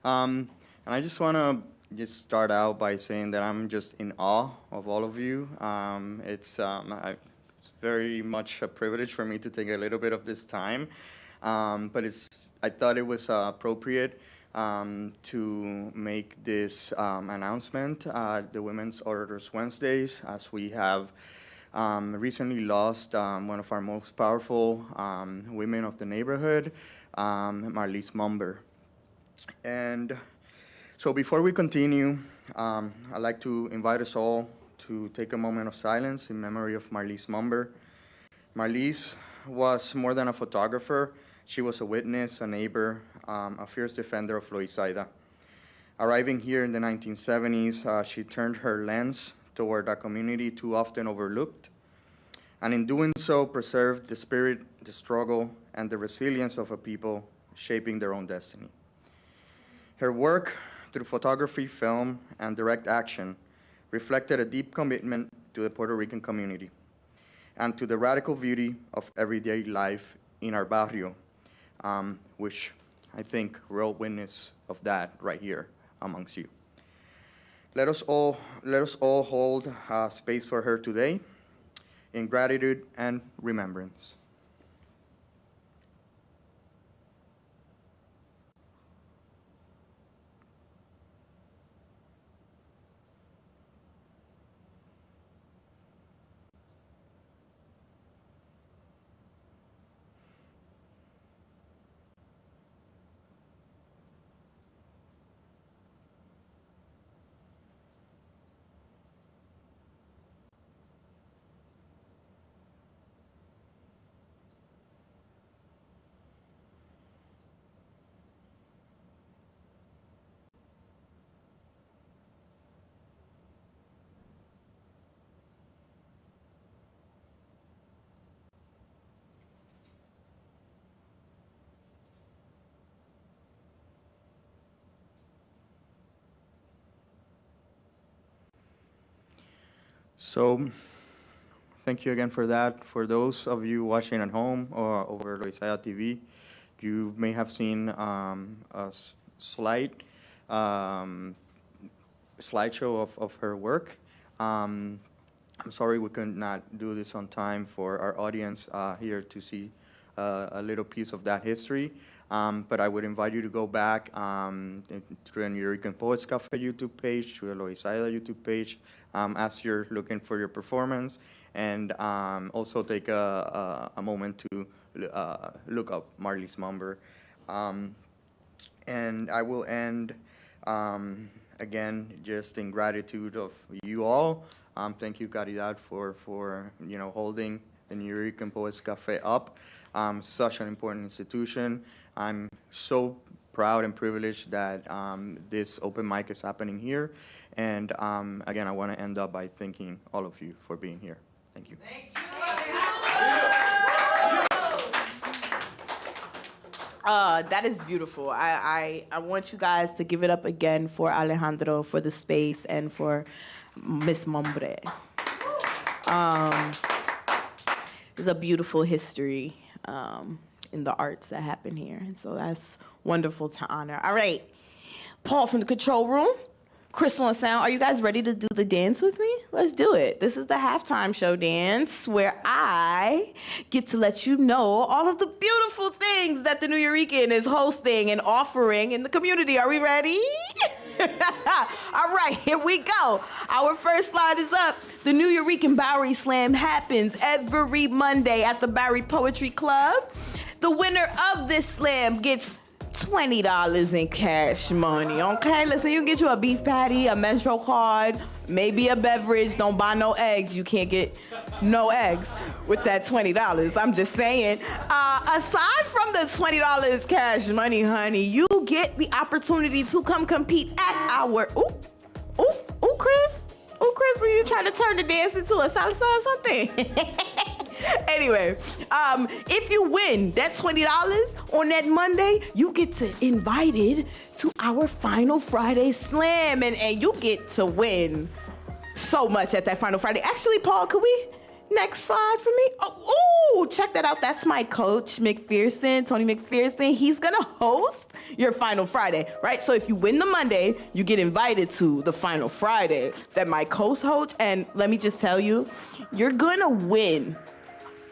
And I just want to start out by saying that I'm just in awe of all of you. It's very much a privilege for me to take a little bit of this time, but I thought it was appropriate to make this announcement at the Women's Orators Wednesdays, as we have recently lost one of our most powerful women of the neighborhood, Marlise Mumber. And so before we continue, I'd like to invite us all to take a moment of silence in memory of Marlise Mumber. Marlise was more than a photographer. She was a witness, a neighbor, a fierce defender of Loisaida. Arriving here in the 1970s, she turned her lens toward a community too often overlooked, and in doing so, preserved the spirit, the struggle, and the resilience of a people shaping their own destiny. Her work through photography, film, and direct action reflected a deep commitment to the Puerto Rican community and to the radical beauty of everyday life in our barrio, which I think we're all witness of that right here amongst you. Let us all hold space for her today in gratitude and remembrance. So, thank you again for that. For those of you watching at home or over Loisaida TV, you may have seen a slight slideshow of her work. I'm sorry we could not do this on time for our audience here to see a little piece of that history. But I would invite you to go back to the Nuyorican Poets Cafe YouTube page, to the Loisaida YouTube page, as you're looking for your performance, and also take a moment to look up Marley's Mumber. And I will end, again, just in gratitude of you all. Thank you, Caridad, for holding the Nuyorican Poets Cafe up. Such an important institution. I'm so proud and privileged that this open mic is happening here. And again, I want to end up by thanking all of you for being here. Thank you. Thank you. That is beautiful. I want you guys to give it up again for Alejandro, for the space, and for Miss Mombre. There's a beautiful history in the arts that happen here, and so that's wonderful to honor. All right, Paul from the control room, Crystal and Sound, are you guys ready to do the dance with me? Let's do it. This is the halftime show dance where I get to let you know all of the beautiful things that the Nuyorican is hosting and offering in the community. Are we ready? All right, here we go. Our first slide is up. The Nuyorican Bowery Slam happens every Monday at the Bowery Poetry Club. The winner of this slam gets $20 in cash money, okay? Listen, you can get you a beef patty, a menstrual card, maybe a beverage. Don't buy no eggs. You can't get no eggs with that $20. I'm just saying. Aside from the $20 cash money, honey, you get the opportunity to come compete at our... Chris, were you trying to turn the dance into a salsa or something? Anyway, if you win that $20 on that Monday, you get to invited to our Final Friday Slam, and you get to win so much at that Final Friday. Actually, Paul, could we next slide for me? Oh, check that out. That's my coach, McPherson, Tony McPherson. He's gonna host your Final Friday, right? So if you win the Monday, you get invited to the Final Friday that my coach hosts, and let me just tell you, you're gonna win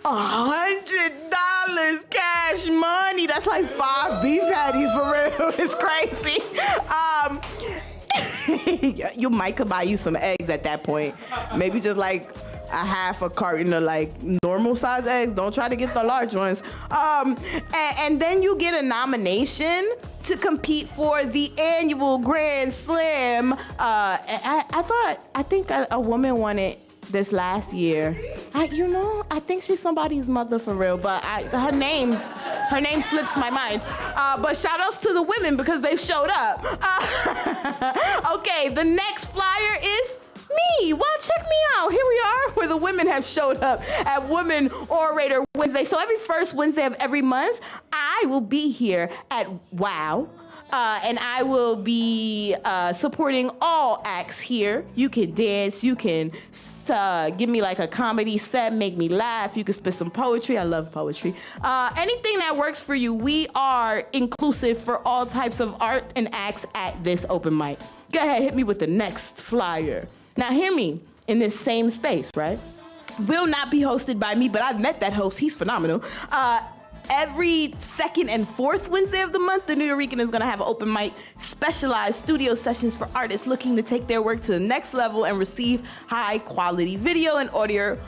$100 cash money. That's like 5 beef patties for real. It's crazy. You might could buy you some eggs at that point. Maybe just like a half a carton of like normal size eggs. Don't try to get the large ones. And then you get a nomination to compete for the annual Grand Slam. I think a woman won it this last year. I think she's somebody's mother for real, but her name slips my mind. But shout outs to the women because they showed up. Okay, the next flyer is me. Well, check me out. Here we are, where the women have showed up at Women Orator Wednesday. So every first Wednesday of every month, I will be here at WOW. And I will be supporting all acts here. You can dance, you can give me like a comedy set, make me laugh, you can spit some poetry. I love poetry. Anything that works for you. We are inclusive for all types of art and acts at this open mic. Go ahead, hit me with the next flyer. Now hear me, in this same space, right? Will not be hosted by me, but I've met that host, he's phenomenal. Every second and fourth Wednesday of the month, the Nuyorican is going to have an open mic, specialized studio sessions for artists looking to take their work to the next level and receive high quality video and audio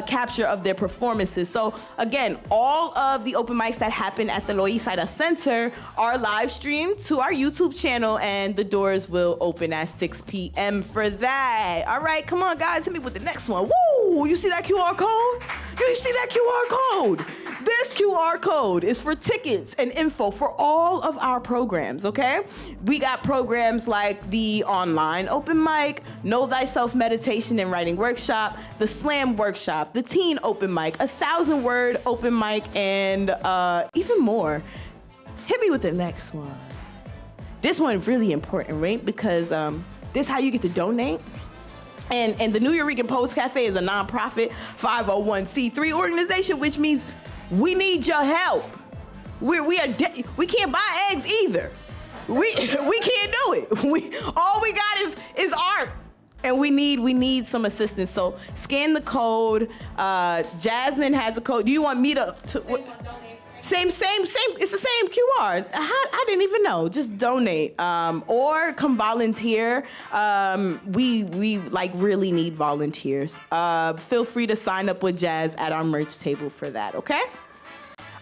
capture of their performances. So again, all of the open mics that happen at the Loisaida Center are live streamed to our YouTube channel, and the doors will open at 6 p.m. for that. All right, come on guys, hit me with the next one. Woo! You see that QR code? You see that QR code? This QR code is for tickets and info for all of our programs, okay? We got programs like the online open mic, Know Thyself meditation and writing workshop, the slam workshop, the teen open mic, 1,000-word open mic, and even more. Hit me with the next one. This one really important, right? Because this is how you get to donate. And the Nuyorican Post Cafe is a nonprofit 501c3 organization, which means we need your help. We can't buy eggs either. We can't do it. All we got is art. And we need some assistance. So scan the code. Jasmine has a code. Do you want me to same. It's the same QR. I didn't even know. Just donate or come volunteer. We like really need volunteers. Feel free to sign up with Jazz at our merch table for that. Okay.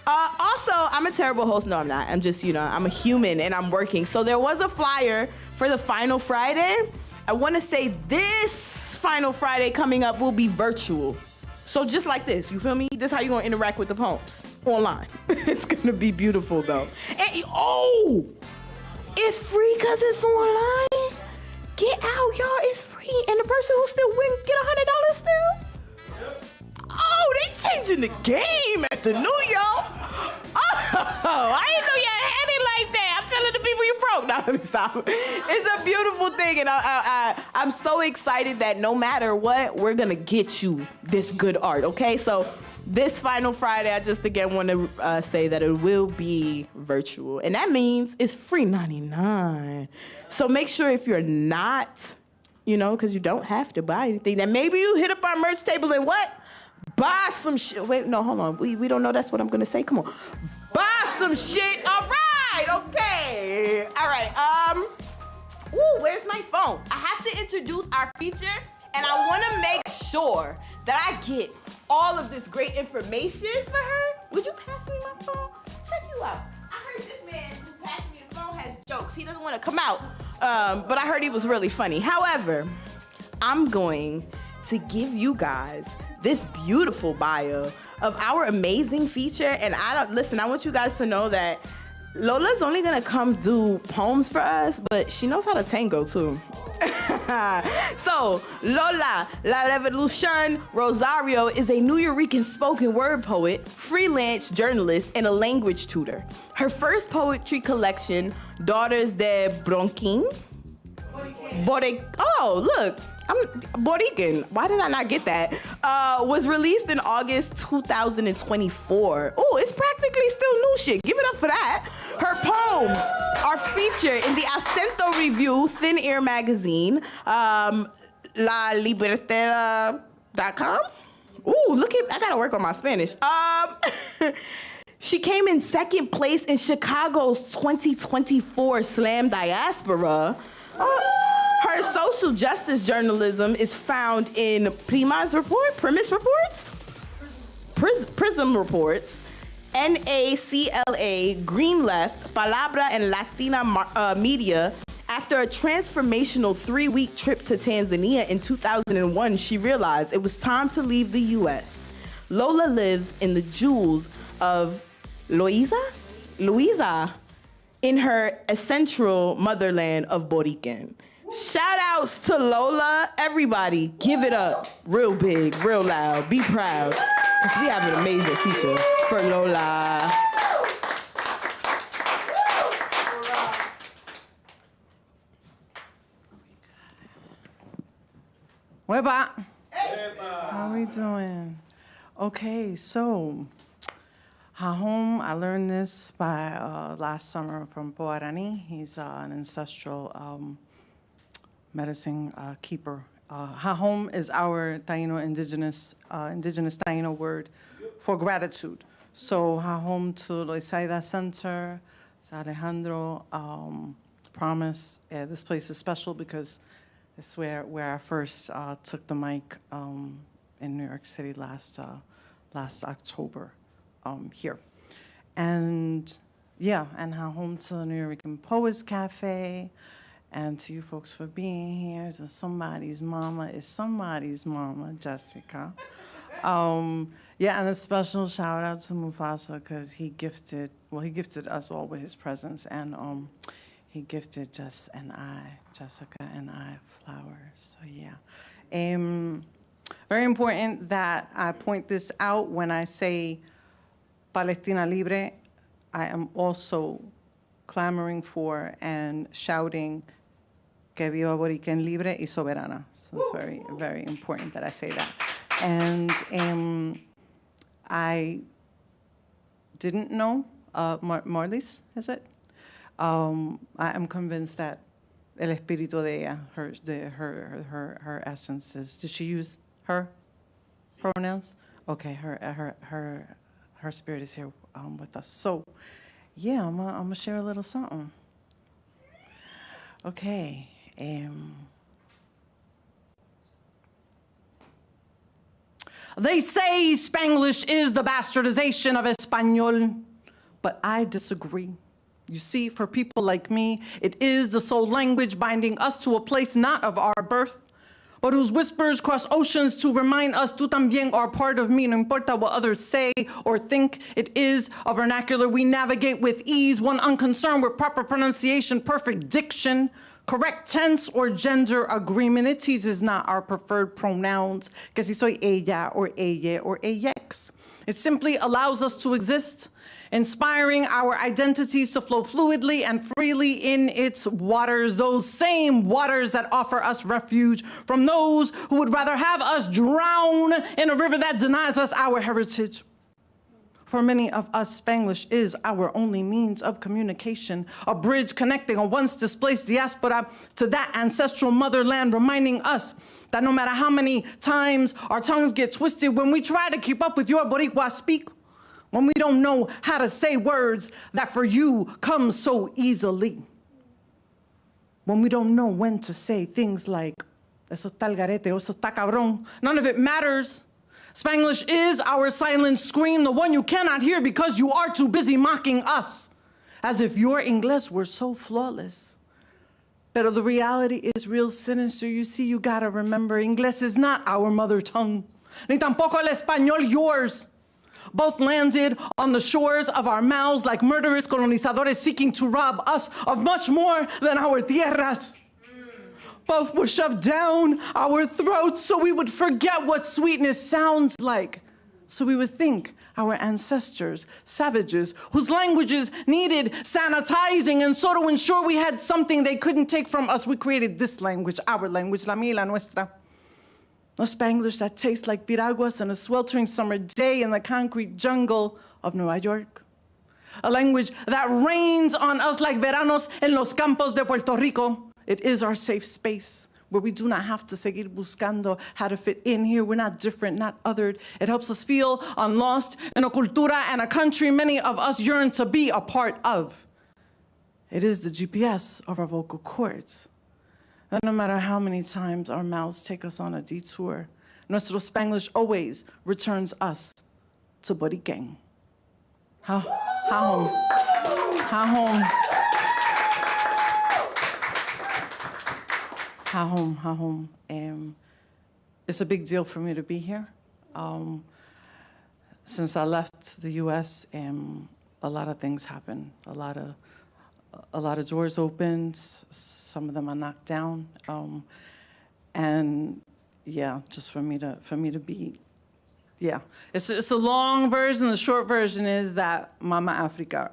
Also, I'm a terrible host. No, I'm not. I'm just, I'm a human and I'm working. So there was a flyer for the Final Friday. I want to say this Final Friday coming up will be virtual. So just like this, you feel me? This is how you're going to interact with the poems online. It's going to be beautiful, though. And, it's free because it's online. Get out, y'all. It's free. And the person who still win get $100 still? Oh, they changing the game at the New York. Oh, I didn't know you had it like that. I'm telling the people you broke. No, let me stop. It's a beautiful thing, and I'm so excited that no matter what, we're gonna get you this good art. Okay, so this Final Friday, I just again want to say that it will be virtual, and that means it's free $99. So make sure if you're not, because you don't have to buy anything, that maybe you hit up our merch table and what? Buy some shit. Wait, no, hold on. We don't know that's what I'm gonna say. Come on. Buy some shit. All right, okay. All right. Ooh, where's my phone? I have to introduce our feature, and I wanna make sure that I get all of this great information for her. Would you pass me my phone? Check you out. I heard this man who passed me the phone has jokes. He doesn't want to come out. But I heard he was really funny. However, I'm going to give you guys this beautiful bio of our amazing feature. And I want you guys to know that Lola's only gonna come do poems for us, but she knows how to tango too. So, Lola Rosario is a Nuyorican spoken word poet, freelance journalist, and a language tutor. Her first poetry collection, Daughters de Bronquín. Oh, look. I'm Borican. Why did I not get that? Was released in August 2024. Oh, it's practically still new shit. Give it up for that. Her poems are featured in the Acento Review Thin Air magazine, LaLibretera.com. Ooh, I gotta work on my Spanish. She came in second place in Chicago's 2024 Slam Diaspora. Her social justice journalism is found in Premise Reports, Prism Reports, NACLA, Green Left, Palabra, and Latina Media. After a transformational 3-week trip to Tanzania in 2001, she realized it was time to leave the U.S. Lola lives in the jewels of Loisaida in her essential motherland of Borican. Shout outs to Lola. Everybody, give it up real big, real loud. Be proud. Because we have an amazing feature for Lola. We're back. How we doing? Okay, so Hahom, I learned this by last summer from Boarani. He's an ancestral medicine keeper. Hahom is our Taino indigenous Taino word for gratitude. So Hahom to Loisaida Center, Alejandro, Promise. This place is special because it's where I first took the mic in New York City last October here. And home to the Nuyorican Poets Cafe, and to you folks for being here. To Somebody's Mama is somebody's mama, Jessica. And a special shout out to Mufasa because he gifted us all with his presence, and he gifted Jessica and I flowers. So very important that I point this out when I say Palestina Libre. I am also clamoring for and shouting que viva Boriquen libre y soberana. So it's very, very important that I say that. And I didn't know Marlies, is it? I am convinced that el espíritu de ella, her essence is. Did she use her pronouns? Okay, her spirit is here with us. So, yeah, I'm gonna share a little something. Okay. They say Spanglish is the bastardization of Espanol, but I disagree. You see, for people like me, it is the sole language binding us to a place not of our birth, but whose whispers cross oceans to remind us tú también are part of me, no importa what others say or think. It is a vernacular we navigate with ease, one unconcerned with proper pronunciation, perfect diction, correct tense or gender agreement. It teases not our preferred pronouns, que si soy ella or ella or ellex. It simply allows us to exist, inspiring our identities to flow fluidly and freely in its waters, those same waters that offer us refuge from those who would rather have us drown in a river that denies us our heritage. For many of us, Spanglish is our only means of communication, a bridge connecting a once displaced diaspora to that ancestral motherland, reminding us that no matter how many times our tongues get twisted when we try to keep up with your Boricua speak, when we don't know how to say words that for you come so easily, when we don't know when to say things like, eso está el garete, o eso está cabrón, none of it matters. Spanglish is our silent scream, the one you cannot hear because you are too busy mocking us, as if your English were so flawless. But the reality is real sinister. You see, you gotta remember, English is not our mother tongue, ni tampoco el español yours. Both landed on the shores of our mouths like murderous colonizadores seeking to rob us of much more than our tierras. Both were shoved down our throats so we would forget what sweetness sounds like. So we would think our ancestors, savages, whose languages needed sanitizing, and so to ensure we had something they couldn't take from us, we created this language, our language, la mía, la nuestra. A Spanglish that tastes like piraguas on a sweltering summer day in the concrete jungle of New York. A language that rains on us like veranos en los campos de Puerto Rico. It is our safe space where we do not have to seguir buscando how to fit in here. We're not different, not othered. It helps us feel unlost in a cultura and a country many of us yearn to be a part of. It is the GPS of our vocal cords. And no matter how many times our mouths take us on a detour, nuestro Spanglish always returns us to Boriquen. Ha home. Ha home. Ha home, ha home. It's a big deal for me to be here. Since I left the U.S., a lot of things happened. A lot of doors opened. Some of them are knocked down. And yeah, just for me to be, yeah. It's a long version. The short version is that Mama Africa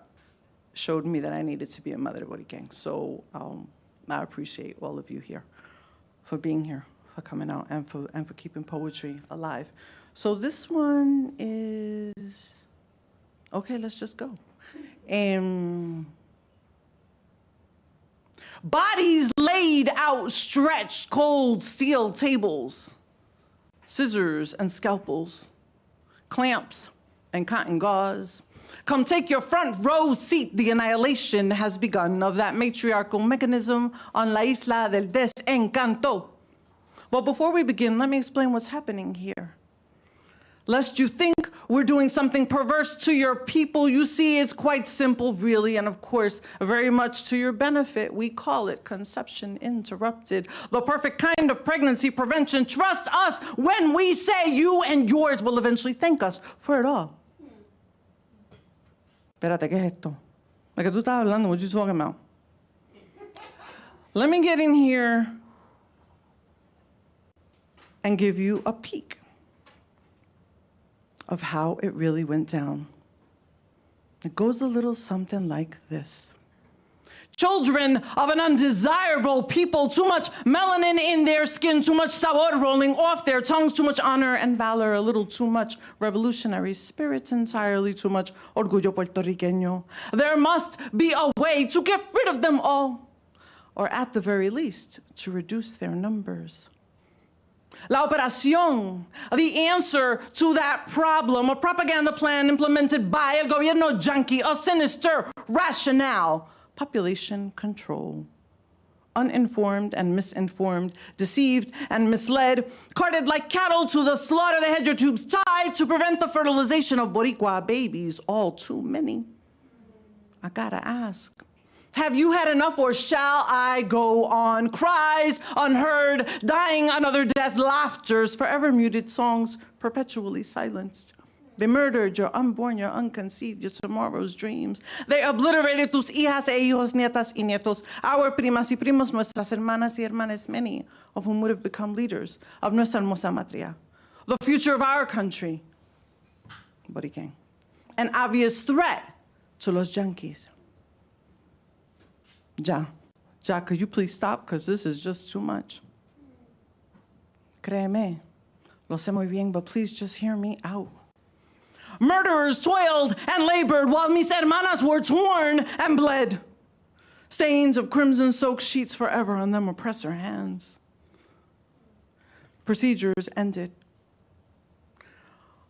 showed me that I needed to be a mother Boriquen. So I appreciate all of you here for being here, for coming out, and for keeping poetry alive. So this one is, okay, let's just go. Bodies laid out, stretched, cold steel tables, scissors and scalpels, clamps and cotton gauze. Come take your front row seat. The annihilation has begun of that matriarchal mechanism on La Isla del Desencanto. Well, before we begin, let me explain what's happening here. Lest you think we're doing something perverse to your people, you see, it's quite simple, really, and of course, very much to your benefit. We call it conception interrupted, the perfect kind of pregnancy prevention. Trust us when we say you and yours will eventually thank us for it all. Espérate, ¿qué es esto? La que tú estás hablando, what you talking about? Let me get in here and give you a peek of how it really went down. It goes a little something like this. Children of an undesirable people, too much melanin in their skin, too much sabor rolling off their tongues, too much honor and valor, a little too much revolutionary spirit, entirely too much orgullo puertorriqueño. There must be a way to get rid of them all, or at the very least, to reduce their numbers. La operación, the answer to that problem, a propaganda plan implemented by el gobierno yankee, a sinister rationale. Population control. Uninformed and misinformed, deceived and misled, carted like cattle to the slaughter, the hedger tubes tied to prevent the fertilization of Boricua babies, all too many. I gotta ask, have you had enough or shall I go on? Cries unheard, dying another death, laughters, forever muted songs, perpetually silenced. They murdered your unborn, your unconceived, your tomorrow's dreams. They obliterated tus hijas e hijos, nietas y nietos, our primas y primos, nuestras hermanas y hermanas, many of whom would have become leaders of nuestra hermosa matria. The future of our country, Borican. An obvious threat to los Yankees. Ja, could you please stop? Because this is just too much. Créeme, lo sé muy bien, but please just hear me out. Murderers toiled and labored while mis hermanas were torn and bled. Stains of crimson-soaked sheets forever on them oppressor hands. Procedures ended.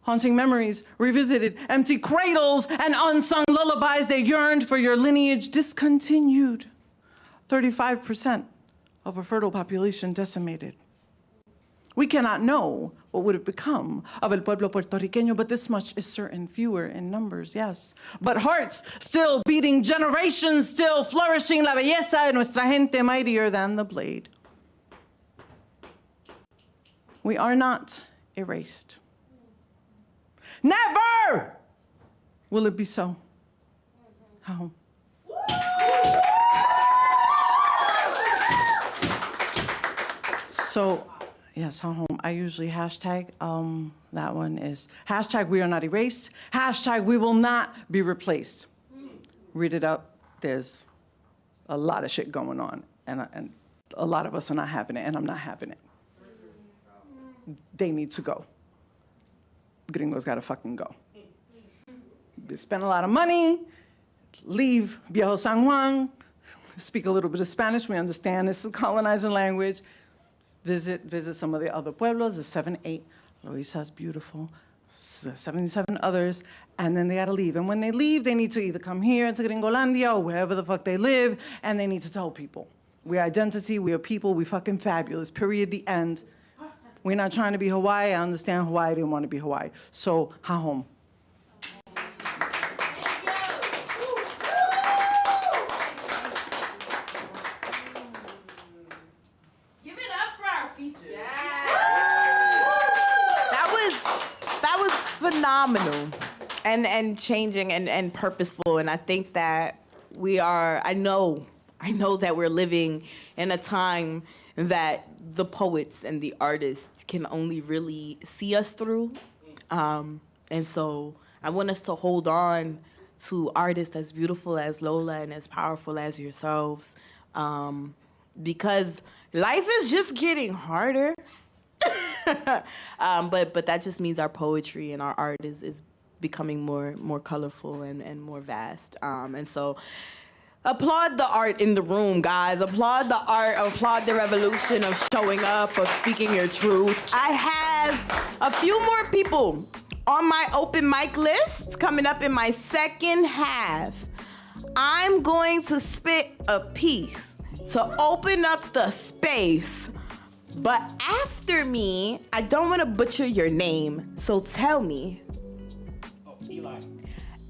Haunting memories revisited, empty cradles and unsung lullabies they yearned for your lineage discontinued. 35% of a fertile population decimated. We cannot know what would have become of el pueblo puertorriqueño, but this much is certain, fewer in numbers, yes. But hearts still beating, generations still flourishing, la belleza de nuestra gente mightier than the blade. We are not erased. Never will it be so. How? So, yes, home. I usually hashtag, that one is hashtag we are not erased, hashtag we will not be replaced. Read it up, there's a lot of shit going on, and a lot of us are not having it, and I'm not having it. They need to go. Gringos gotta fucking go. They spend a lot of money, leave Viejo San Juan, speak a little bit of Spanish, we understand this is a colonizing language. Visit some of the other pueblos, the 7, 8, Loisa's beautiful, 77 others, and then they gotta leave. And when they leave, they need to either come here to Gringolandia or wherever the fuck they live, and they need to tell people. We're identity, we are people, we fucking fabulous, period, the end. We're not trying to be Hawaii, I understand Hawaii didn't want to be Hawaii. So, ha home. Phenomenal and changing and purposeful, and I think that I know that we're living in a time that the poets and the artists can only really see us through, and so I want us to hold on to artists as beautiful as Lola and as powerful as yourselves, because life is just getting harder. But that just means our poetry and our art is becoming more colorful and more vast. And so applaud the art in the room, guys. Applaud the art, applaud the revolution of showing up, of speaking your truth. I have a few more people on my open mic list coming up in my second half. I'm going to spit a piece to open up the space. But after me, I don't want to butcher your name, so tell me. Oh, Eli.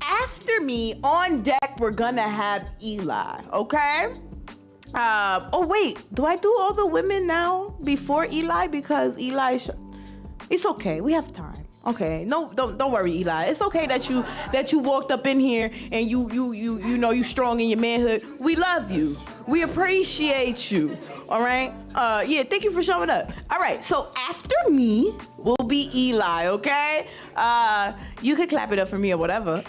After me, on deck, we're gonna have Eli, okay? Oh wait, do I do all the women now before Eli? Because Eli, it's okay, we have time. Okay, no, don't worry, Eli. It's okay that you walked up in here and you know you strong in your manhood. We love you. We appreciate you. All right. Yeah. Thank you for showing up. All right. So after me will be Eli. Okay. You could clap it up for me or whatever.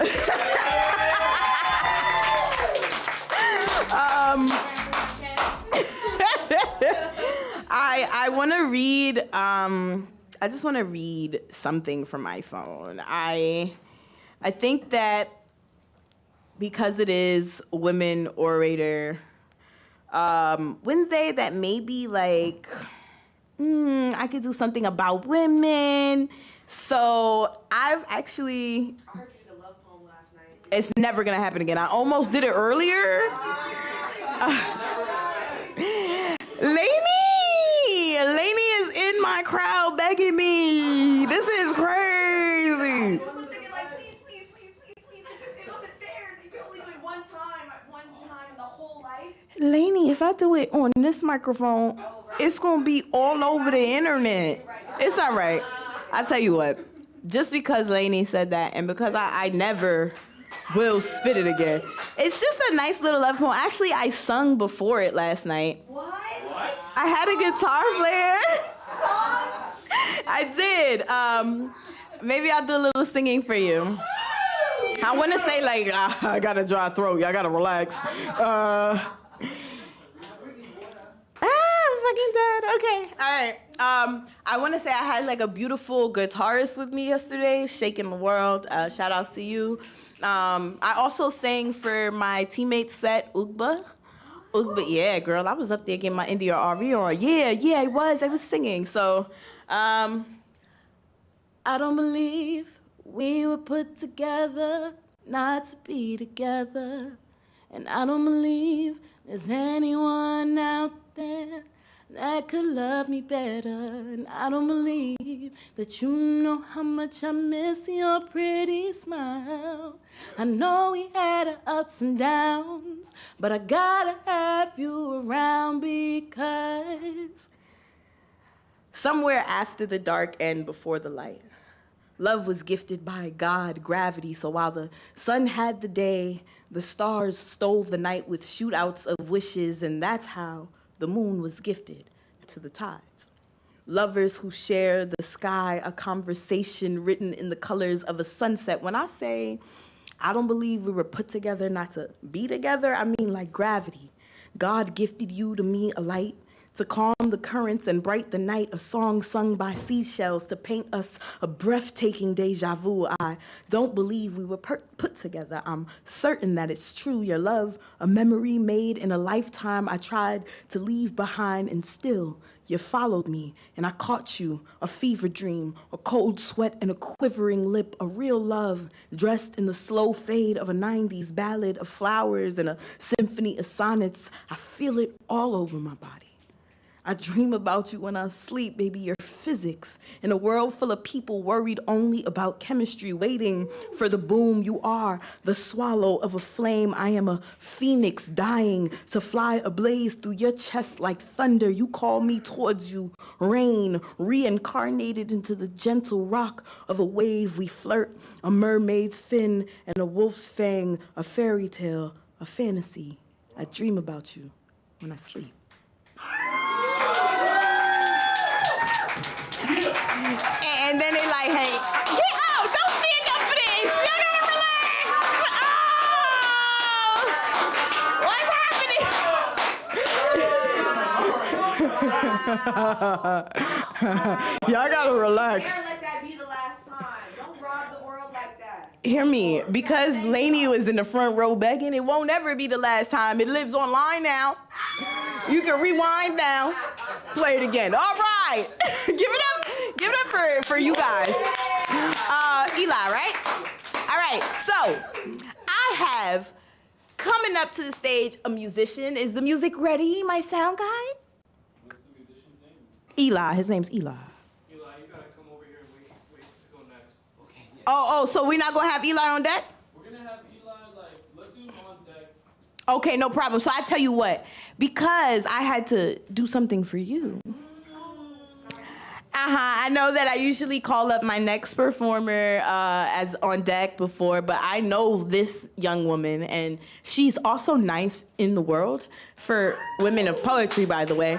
I want to read. I just want to read something from my phone. I think that because it is Women Orator Wednesday, that maybe like I could do something about women. So I've actually. I heard you did a love poem last night. It's never gonna happen again. I almost did it earlier. Laney is in my crowd begging me. This is crazy. Please, it wasn't fair. You can only do it one time in the whole life. Laney, if I do it on this microphone, it's gonna be all over the internet. It's all right. I tell you what, just because Laney said that, and because I never will spit it again, it's just a nice little love poem. Actually, I sung before it last night. What? I had a guitar player. I did. Maybe I'll do a little singing for you. I want to say like, I got a dry throat. Y'all got to relax. I'm fucking dead. Okay. All right. I want to say I had like a beautiful guitarist with me yesterday, shaking the world. Shout outs to you. I also sang for my teammate's set, Ugba. Yeah, girl, I was up there getting my India RV on. Yeah, I was singing. So, I don't believe we were put together not to be together. And I don't believe there's anyone out there that could love me better. And I don't believe that you know how much I miss your pretty smile. I know we had our ups and downs, but I gotta have you around because somewhere after the dark and before the light, love was gifted by God, gravity. So while the sun had the day, the stars stole the night with shootouts of wishes, and that's how the moon was gifted to the tides. Lovers who share the sky, a conversation written in the colors of a sunset. When I say I don't believe we were put together not to be together, I mean like gravity. God gifted you to me a light, to calm the currents and bright the night, a song sung by seashells to paint us a breathtaking deja vu. I don't believe we were put together. I'm certain that it's true. Your love, a memory made in a lifetime I tried to leave behind, and still you followed me, and I caught you, a fever dream, a cold sweat and a quivering lip, a real love dressed in the slow fade of a 90s ballad of flowers and a symphony of sonnets. I feel it all over my body. I dream about you when I sleep, baby, your physics. In a world full of people worried only about chemistry, waiting for the boom, you are the swallow of a flame. I am a phoenix dying to fly ablaze through your chest like thunder. You call me towards you, rain, reincarnated into the gentle rock of a wave. We flirt, a mermaid's fin and a wolf's fang, a fairy tale, a fantasy. I dream about you when I sleep. And then they like, hey, get out! Don't stand up for this! Y'all gotta relax! Oh! What's happening? Y'all gotta relax. Never let that be the last time. Don't rob the world like that. Hear me, because Laney was in the front row begging, it won't ever be the last time. It lives online now. You can rewind now, play it again. All right, give it up for you guys. Eli, right? All right, so I have coming up to the stage a musician. Is the music ready, my sound guy? What's the musician's name? Eli, his name's Eli. Eli, you gotta come over here and wait to go next. Okay. Yeah. Oh, so we're not gonna have Eli on deck? We're gonna have Eli, let's do him on deck. Okay, no problem. So I tell you what, because I had to do something for you. I know that I usually call up my next performer as on deck before, but I know this young woman, and she's also 9th in the world for women of poetry, by the way.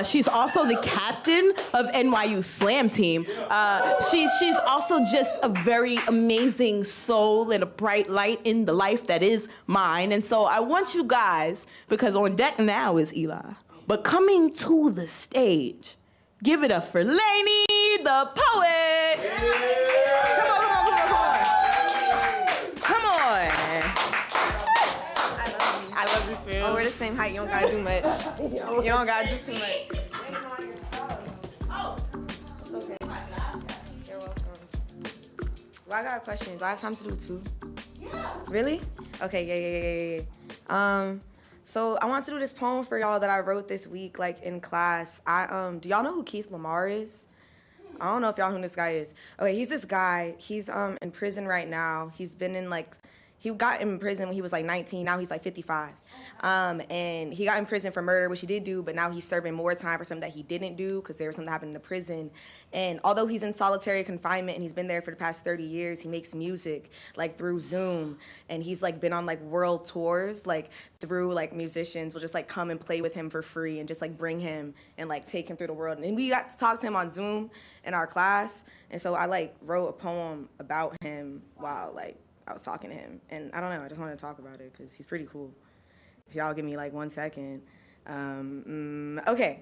She's also the captain of NYU Slam Team. She's also just a very amazing soul and a bright light in the life that is mine. And so I want you guys, because on deck now is Eli, but coming to the stage, give it up for Laney, the poet. Come on. I love you too. Oh, we're the same height. You don't gotta do much. You don't gotta do too much. It's okay. You're welcome. Well, I got a question. Do I have time to do two? Yeah. Really? Okay, yeah. So I wanted to do this poem for y'all that I wrote this week, like in class. Do y'all know who Keith Lamar is? I don't know if y'all know who this guy is. Okay, he's this guy. He's in prison right now. He's been in he got in prison when he was like 19. Now he's like 55. And he got in prison for murder, which he did do, but now he's serving more time for something that he didn't do because there was something that happened in the prison. And although he's in solitary confinement and he's been there for the past 30 years, he makes music like through Zoom. And he's like been on like world tours, like through like musicians will just like come and play with him for free and just like bring him and like take him through the world. And we got to talk to him on Zoom in our class. And so I like wrote a poem about him while like I was talking to him, and I don't know, I just wanted to talk about it because he's pretty cool. If y'all give me like 1 second. Okay.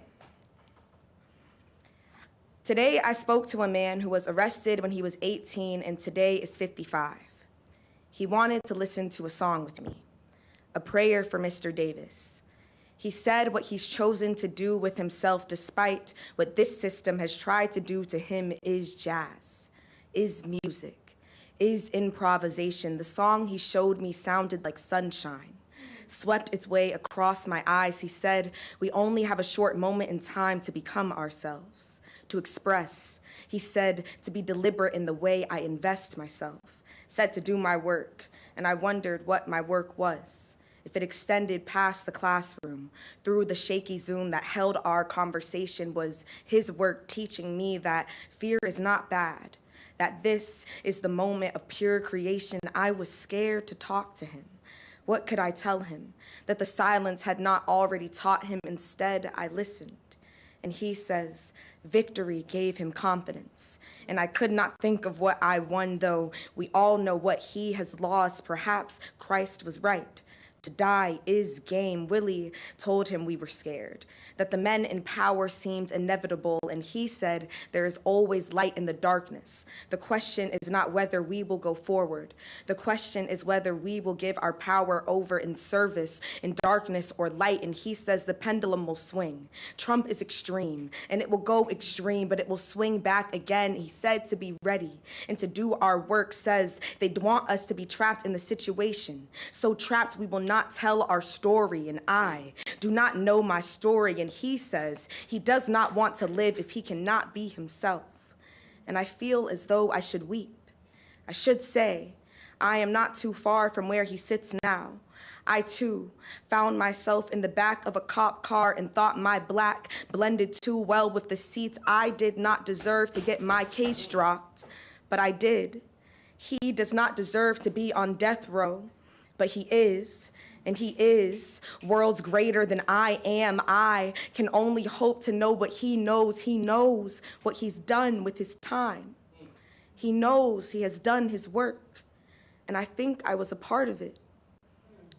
Today I spoke to a man who was arrested when he was 18 and today is 55. He wanted to listen to a song with me, a prayer for Mr. Davis. He said what he's chosen to do with himself despite what this system has tried to do to him is jazz, is music, is improvisation. The song he showed me sounded like sunshine, swept its way across my eyes. He said, we only have a short moment in time to become ourselves, to express. He said, to be deliberate in the way I invest myself, said to do my work. And I wondered what my work was, if it extended past the classroom, through the shaky Zoom that held our conversation. Was his work teaching me that fear is not bad, that this is the moment of pure creation? I was scared to talk to him. What could I tell him? That the silence had not already taught him. Instead, I listened. And he says, victory gave him confidence. And I could not think of what I won, though we all know what he has lost. Perhaps Christ was right. To die is game. Willie told him we were scared, that the men in power seemed inevitable, and he said there is always light in the darkness. The question is not whether we will go forward. The question is whether we will give our power over in service, in darkness or light. And he says the pendulum will swing. Trump is extreme, and it will go extreme, but it will swing back again. He said to be ready and to do our work. Says they want us to be trapped in the situation, so trapped we will not tell our story. And I do not know my story. And he says he does not want to live if he cannot be himself. And I feel as though I should weep. I should say, I am not too far from where he sits now. I too found myself in the back of a cop car and thought my black blended too well with the seats. I did not deserve to get my case dropped, but I did. He does not deserve to be on death row, but he is. And he is worlds greater than I am. I can only hope to know what he knows. He knows what he's done with his time. He knows he has done his work. And I think I was a part of it.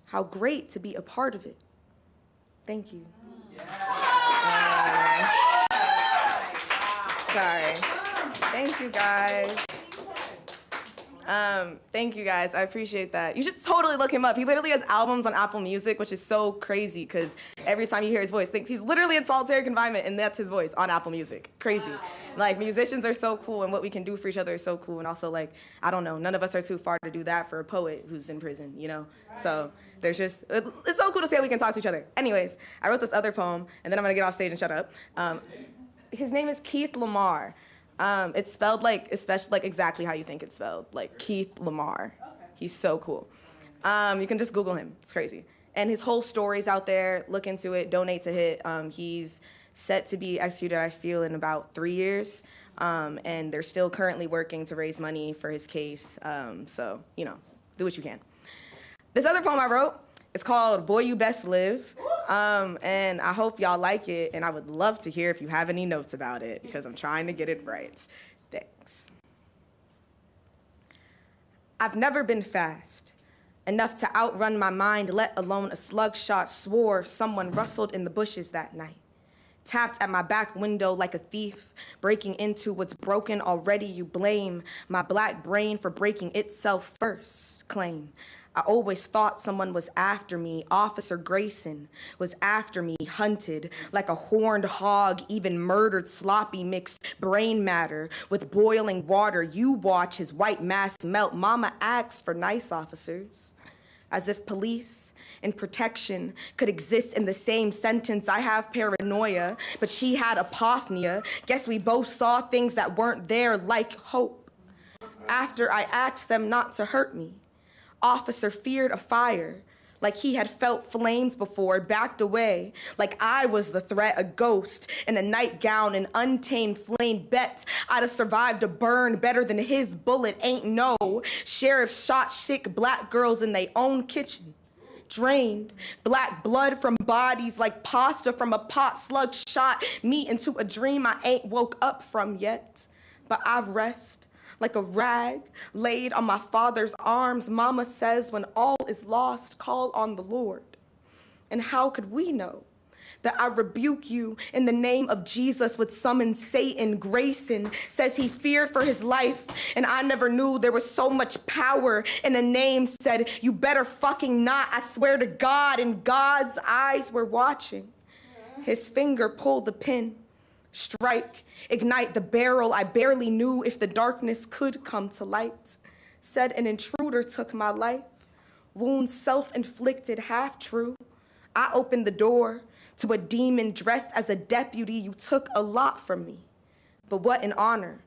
How great to be a part of it. Thank you. Sorry. Thank you, guys. Thank you guys, I appreciate that. You should totally look him up. He literally has albums on Apple Music, which is so crazy because every time you hear his voice, thinks he's literally in solitary confinement and that's his voice on Apple Music. Crazy. Wow. Like, musicians are so cool and what we can do for each other is so cool. And also, like, I don't know, none of us are too far to do that for a poet who's in prison, you know? So there's just, it's so cool to say we can talk to each other. Anyways, I wrote this other poem and then I'm gonna get off stage and shut up. His name is Keith Lamar. It's spelled like, especially like exactly how you think it's spelled, like Keith Lamar. Okay. He's so cool. You can just Google him. It's crazy. And his whole story's out there. Look into it. Donate to HIT. He's set to be executed, I feel, in about 3 years. And they're still currently working to raise money for his case. So, you know, do what you can. This other poem I wrote, it's called Boy You Best Live. And I hope y'all like it, and I would love to hear if you have any notes about it, because I'm trying to get it right. Thanks. I've never been fast enough to outrun my mind, let alone a slug shot. Swore someone rustled in the bushes that night. Tapped at my back window like a thief, breaking into what's broken already. You blame my black brain for breaking itself first. Claim I always thought someone was after me. Officer Grayson was after me, hunted like a horned hog, even murdered, sloppy, mixed brain matter with boiling water. You watch his white mask melt. Mama asks for nice officers, as if police and protection could exist in the same sentence. I have paranoia, but she had apophenia. Guess we both saw things that weren't there, like hope. After I asked them not to hurt me, officer feared a fire, like he had felt flames before, backed away, like I was the threat, a ghost in a nightgown, an untamed flame. Bet I'd have survived a burn better than his bullet. Ain't no sheriff shot sick black girls in their own kitchen. Drained black blood from bodies like pasta from a pot. Slug shot me into a dream I ain't woke up from yet. But I've rest like a rag laid on my father's arms. Mama says when all is lost, call on the Lord. And how could we know that I rebuke you in the name of Jesus would summon Satan? Grayson says he feared for his life, and I never knew there was so much power in a name. Said, you better fucking not, I swear to God, and God's eyes were watching. His finger pulled the pin. Strike, ignite the barrel. I barely knew if the darkness could come to light. Said an intruder took my life. Wounds self-inflicted, half true. I opened the door to a demon dressed as a deputy. You took a lot from me. But what an honor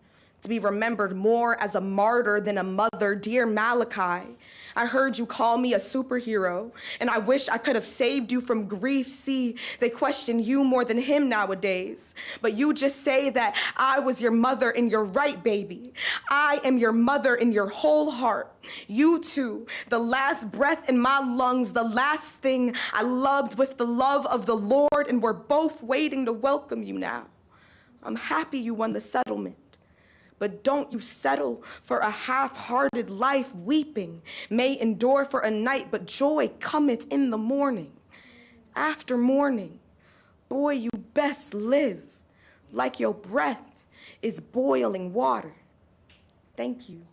to be remembered more as a martyr than a mother. Dear Malachi, I heard you call me a superhero, and I wish I could have saved you from grief. See, they question you more than him nowadays. But you just say that I was your mother, and you're right, baby. I am your mother in your whole heart. You too, the last breath in my lungs, the last thing I loved with the love of the Lord, and we're both waiting to welcome you now. I'm happy you won the settlement. But don't you settle for a half-hearted life. Weeping may endure for a night, but joy cometh in the morning. After morning, boy, you best live like your breath is boiling water. Thank you.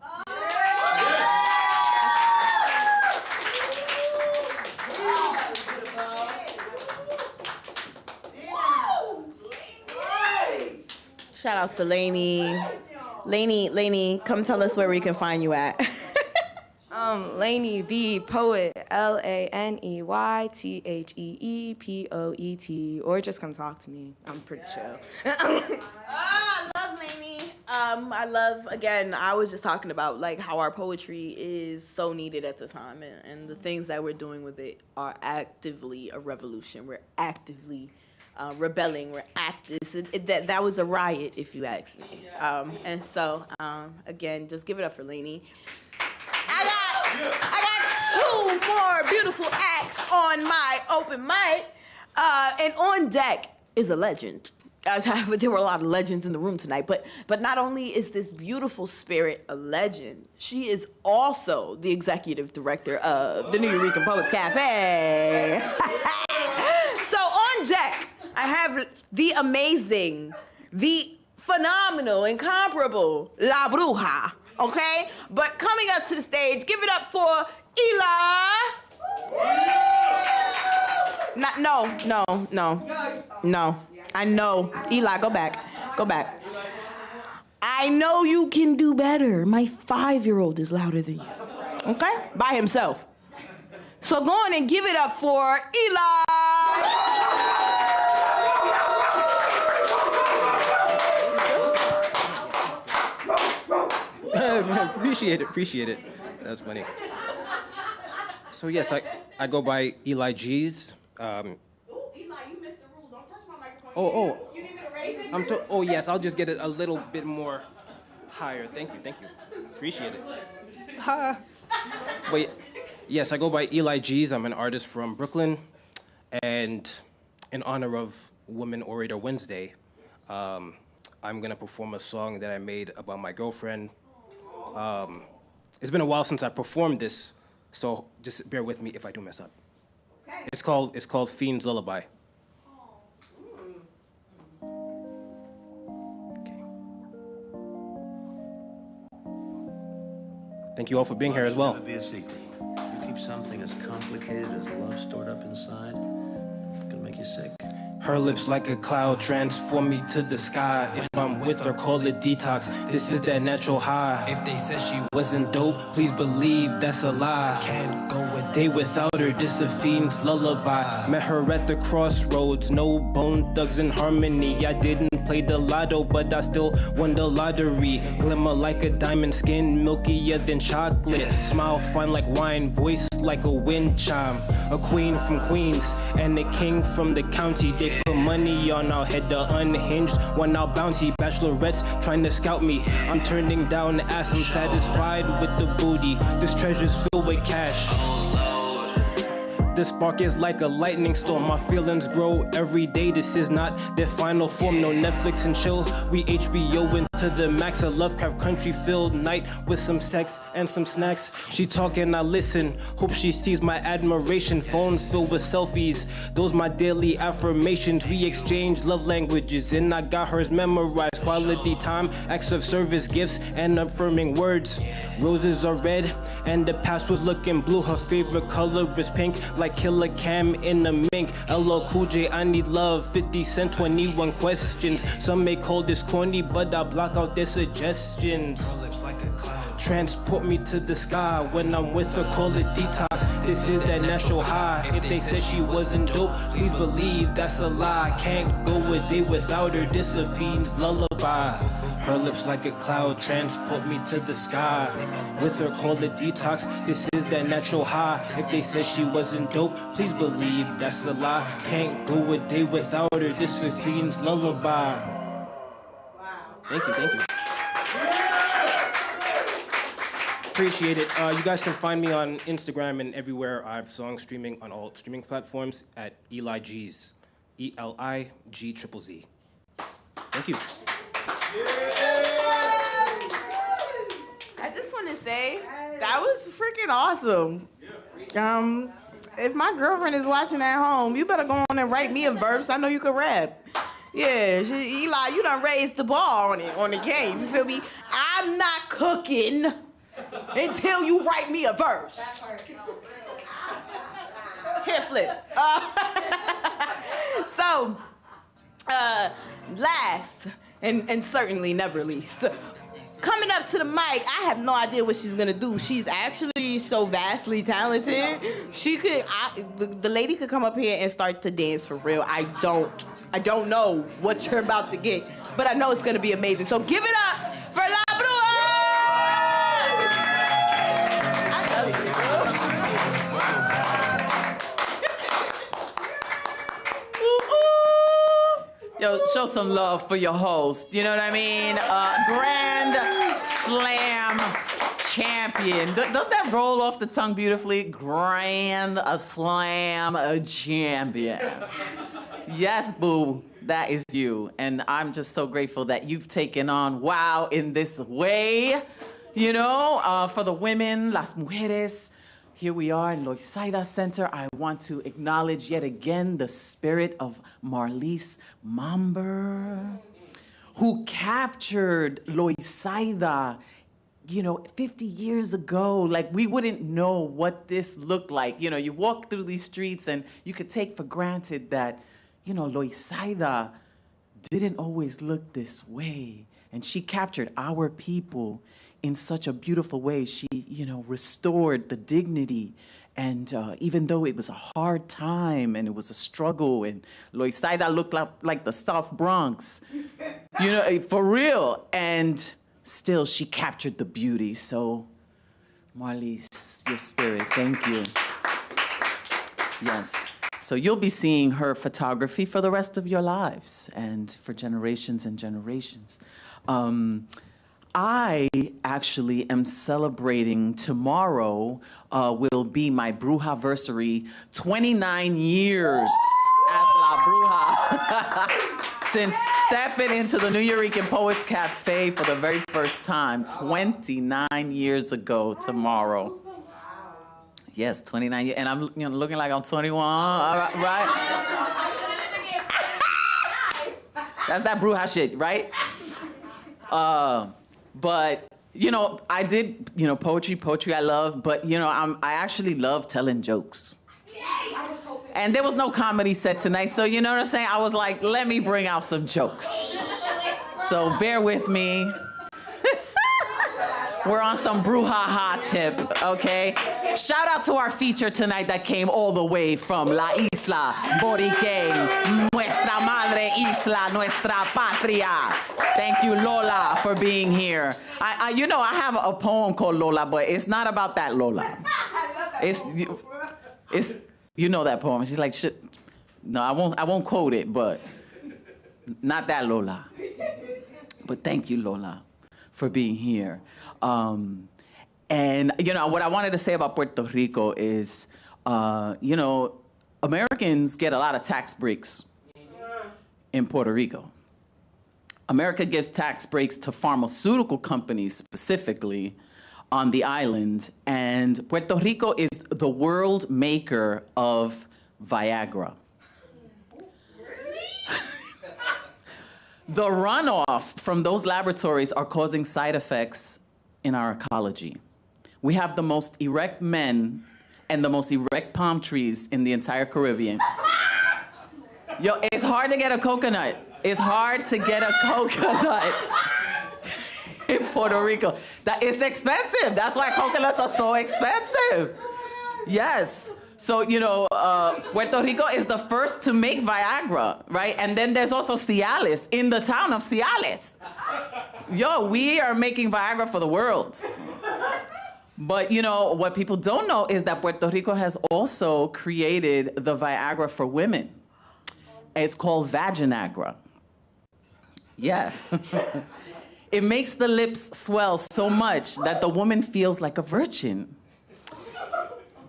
Shout outs to Laney. Laney, come tell us where we can find you at. Laney the poet, LANEYTHEEPOET, or just come talk to me. I'm pretty chill. I love Laney. I love, again, I was just talking about like how our poetry is so needed at this time, and the things that we're doing with it are actively a revolution. We're actively rebelling. We're active. That was a riot, if you ask me. And so, again, just give it up for Laney. I got 2 more beautiful acts on my open mic, and on deck is a legend. There were a lot of legends in the room tonight, but not only is this beautiful spirit a legend, she is also the executive director of the Nuyorican Poets Cafe. So on deck, I have the amazing, the phenomenal, incomparable La Bruja, okay? But coming up to the stage, give it up for Eli. No. I know. Eli, go back. I know you can do better. My 5-year-old is louder than you, okay? By himself. So go on and give it up for Eli. Appreciate it. That's funny. So yes, I go by Eli Gzzz. Eli, you missed the rule. Don't touch my microphone. Oh. You need me to raise it? Oh yes, I'll just get it a little bit more higher. Thank you. Appreciate it. Wait, yes, I go by Eli Gzzz. I'm an artist from Brooklyn. And in honor of Women Orator Wednesday, I'm gonna perform a song that I made about my girlfriend. It's been a while since I performed this, so just bear with me if I do mess up. It's called Fiend's Lullaby. Okay. Thank you all for being here as well. Love should never be a secret. You keep something as complicated as love stored up inside, it can make you sick. Her lips like a cloud transform me to the sky. If I'm with her, call it detox. This is that natural high. If they said she wasn't dope, please believe that's a lie. Can't go a day without her, this a fiend's lullaby. Met her at the crossroads, no bone thugs in harmony. I didn't play the lotto, but I still won the lottery. Glimmer like a diamond, skin milkier than chocolate. Smile fine like wine, voice like a wind chime. A queen from Queens and a king from the county. They put money on our head, the unhinged one our bounty. Bachelorettes trying to scout me, I'm turning down ass. I'm satisfied with the booty, this treasure's filled with cash. The spark is like a lightning storm. My feelings grow every day. This is not their final form. No Netflix and chill. We HBO into the max. A Lovecraft country filled night with some sex and some snacks. She talk and I listen. Hope she sees my admiration. Phone filled with selfies. Those my daily affirmations. We exchange love languages and I got hers memorized. Quality time, acts of service, gifts, and affirming words. Roses are red and the past was looking blue. Her favorite color is pink, like Killer Cam in a mink. LL Cool J, I need love. 50 Cent, 21 questions. Some may call this corny, but I block out their suggestions. Transport me to the sky. When I'm with her, call it detox. This is that natural high. If they said she wasn't dope, please believe that's a lie. Can't go a day without her, this a fiend's lullaby. Her lips like a cloud, transport me to the sky. With her, call it detox. This is that natural high. If they said she wasn't dope, please believe that's a lie. Can't go a day without her, this a fiend's lullaby. Thank you, thank you. Appreciate it. You guys can find me on Instagram and everywhere. I have songs streaming on all streaming platforms at Eli Gzzz. ELIGZZZ. Thank you. I just want to say that was freaking awesome. If my girlfriend is watching at home, you better go on and write me a verse. I know you can rap. Yeah, Eli, you done raised the bar on the game. You feel me? I'm not cooking until you write me a verse. Hair flip. So, last and certainly never least, coming up to the mic, I have no idea what she's gonna do. She's actually so vastly talented. She could, the lady could come up here and start to dance for real. I don't know what you're about to get, but I know it's gonna be amazing. So give it up for La Bruja! Yo, show some love for your host. You know what I mean? Grand Slam champion. Doesn't that roll off the tongue beautifully? Grand Slam champion. Yes, boo, that is you. And I'm just so grateful that you've taken on WOW in this way. You know, for the women, las mujeres. Here we are in Loisaida Center. I want to acknowledge yet again the spirit of Marlise Mamber, who captured Loisaida, 50 years ago. Like, we wouldn't know what this looked like. You walk through these streets and you could take for granted that, Loisaida didn't always look this way. And she captured our people in such a beautiful way. She, restored the dignity. And even though it was a hard time and it was a struggle, and Loisaida looked like the South Bronx, for real. And still, she captured the beauty. So, Marlise, your spirit, thank you. Yes. So you'll be seeing her photography for the rest of your lives and for generations and generations. I actually am celebrating tomorrow, will be my Bruja-versary, 29 years as La Bruja. Since stepping into the Nuyorican Poets Cafe for the very first time, 29 years ago tomorrow. Yes, 29 years, and I'm looking like I'm 21, right? That's that Bruja shit, right? But, I did, poetry I love, but, I actually love telling jokes. And there was no comedy set tonight, so you know what I'm saying? I was like, let me bring out some jokes. So bear with me. We're on some Bruja hot tip, okay? Shout out to our feature tonight that came all the way from La Isla Boriquen, nuestra madre isla, nuestra patria. Thank you, Lola, for being here. I have a poem called Lola, but it's not about that Lola. It's you know that poem. She's like, shit. No, I won't quote it, but not that Lola. But thank you, Lola, for being here. And, what I wanted to say about Puerto Rico is, Americans get a lot of tax breaks in Puerto Rico. America gives tax breaks to pharmaceutical companies specifically on the island, and Puerto Rico is the world maker of Viagra. The runoff from those laboratories are causing side effects in our ecology. We have the most erect men and the most erect palm trees in the entire Caribbean. Yo, it's hard to get a coconut. It's hard to get a coconut in Puerto Rico. It's expensive. That's why coconuts are so expensive. Yes. So, Puerto Rico is the first to make Viagra, right? And then there's also Cialis in the town of Cialis. Yo, we are making Viagra for the world. But, what people don't know is that Puerto Rico has also created the Viagra for women. It's called Vaginagra. Yes. It makes the lips swell so much that the woman feels like a virgin.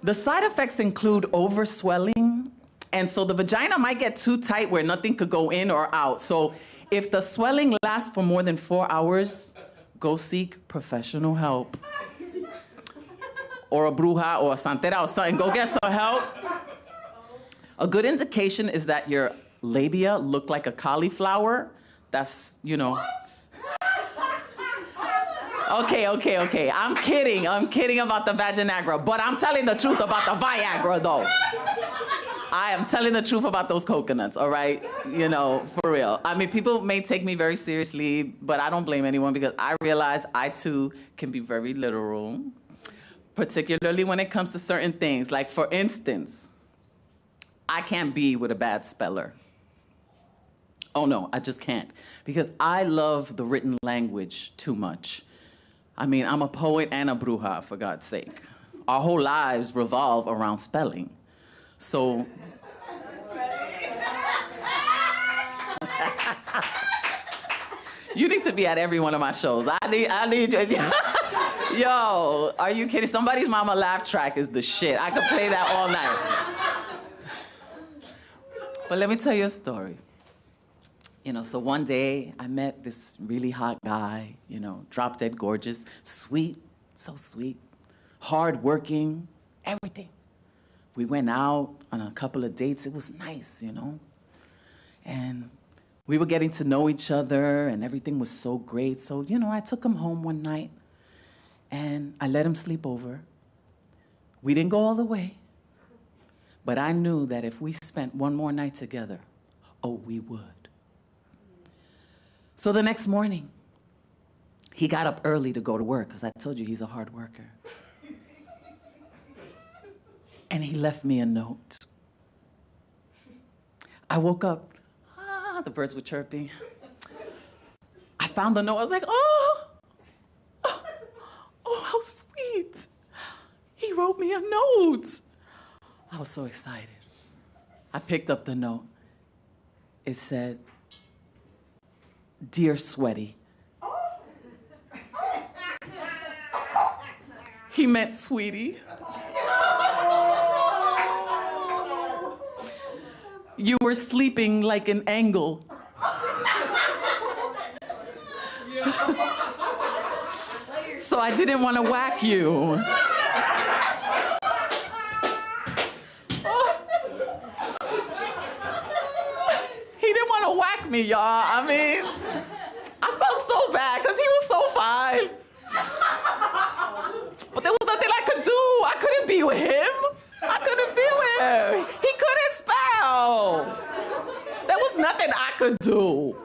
The side effects include overswelling, and so the vagina might get too tight where nothing could go in or out. So if the swelling lasts for more than 4 hours, go seek professional help. Or a bruja or a santera or something, go get some help. A good indication is that your labia look like a cauliflower. That's, Okay. I'm kidding about the Vaginagra, but I'm telling the truth about the Viagra, though. I am telling the truth about those coconuts, all right? For real. I mean, people may take me very seriously, but I don't blame anyone because I realize I, too, can be very literal, particularly when it comes to certain things. Like, for instance, I can't be with a bad speller. Oh, no, I just can't. Because I love the written language too much. I mean, I'm a poet and a bruja, for God's sake. Our whole lives revolve around spelling. So... You need to be at every one of my shows. I need you. Yo, are you kidding? Somebody's Mama laugh track is the shit. I could play that all night. But let me tell you a story. So one day I met this really hot guy, drop dead gorgeous, sweet, so sweet, hardworking, everything. We went out on a couple of dates. It was nice, And we were getting to know each other and everything was so great. So, I took him home one night and I let him sleep over. We didn't go all the way, but I knew that if we spent one more night together, we would. So the next morning, he got up early to go to work, because I told you he's a hard worker. And he left me a note. I woke up, the birds were chirping. I found the note, I was like, oh, how sweet. He wrote me a note. I was so excited. I picked up the note. It said, "Dear Sweaty." He meant sweetie. You were sleeping like an angle. So I didn't want to whack you. He didn't want to whack me, y'all. I mean, I felt so bad because he was so fine. But there was nothing I could do. I couldn't be with him. I couldn't be with him. He couldn't spell. There was nothing I could do.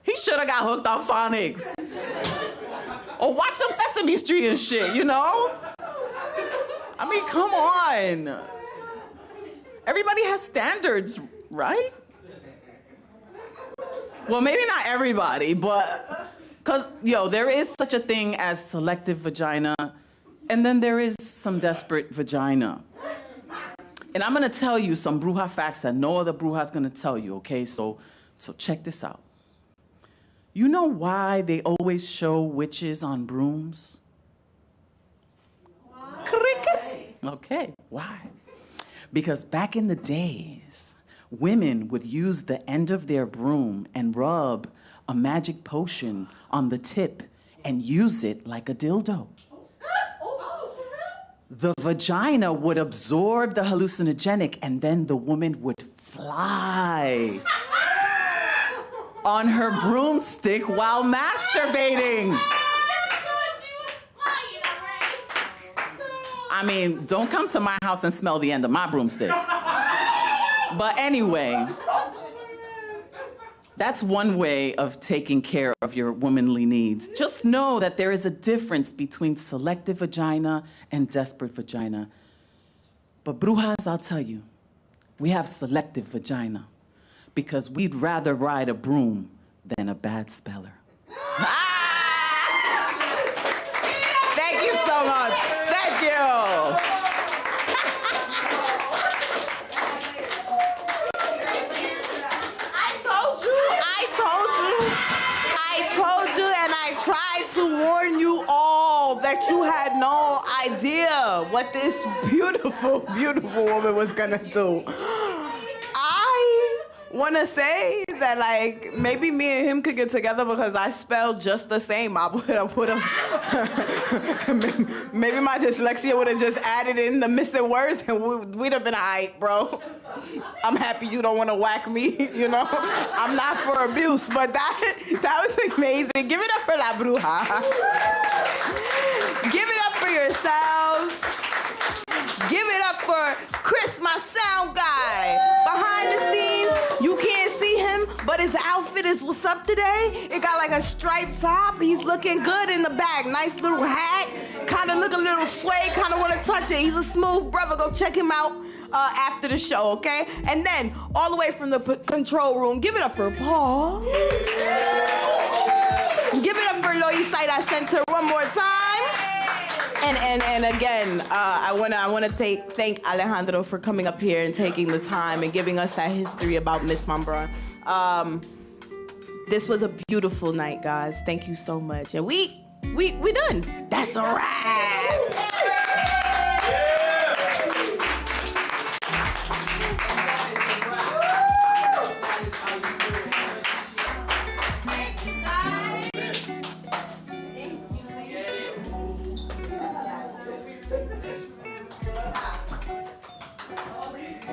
He should have got hooked on phonics. Or watch some Sesame Street and shit, you know? I mean, come on. Everybody has standards, right? Well, maybe not everybody, but, because, there is such a thing as selective vagina, and then there is some desperate vagina. And I'm gonna tell you some Bruja facts that no other Bruja is gonna tell you, okay? So check this out. You know why they always show witches on brooms? Why? Crickets. Okay, why? Because back in the days, women would use the end of their broom and rub a magic potion on the tip and use it like a dildo. The vagina would absorb the hallucinogenic and then the woman would fly on her broomstick while masturbating. I mean, don't come to my house and smell the end of my broomstick. But anyway, that's one way of taking care of your womanly needs. Just know that there is a difference between selective vagina and desperate vagina. But Brujas, I'll tell you, we have selective vagina because we'd rather ride a broom than a bad speller. Thank you so much. Thank you. And I tried to warn you all that you had no idea what this beautiful, beautiful woman was gonna do. I wanna say that, like, maybe me and him could get together because I spelled just the same. I would have maybe my dyslexia would have just added in the missing words and we'd have been all right, bro. I'm happy you don't want to whack me, you know? I'm not for abuse, but that was amazing. Give it up for La Bruja. Give it up for yourselves. Give it up for Chris, my sound guy. Behind the scenes, you can't see him, but his outfit is what's up today. It got like a striped top. He's looking good in the back. Nice little hat. Kind of look a little sway. Kind of want to touch it. He's a smooth brother. Go check him out after the show, okay? And then, all the way from the control room, give it up for Paul. Give it up for Loisaida Center one more time. And again, I wanna thank Alejandro for coming up here and taking the time and giving us that history about Miss Mambra. This was a beautiful night, guys. Thank you so much. And we done. That's a wrap.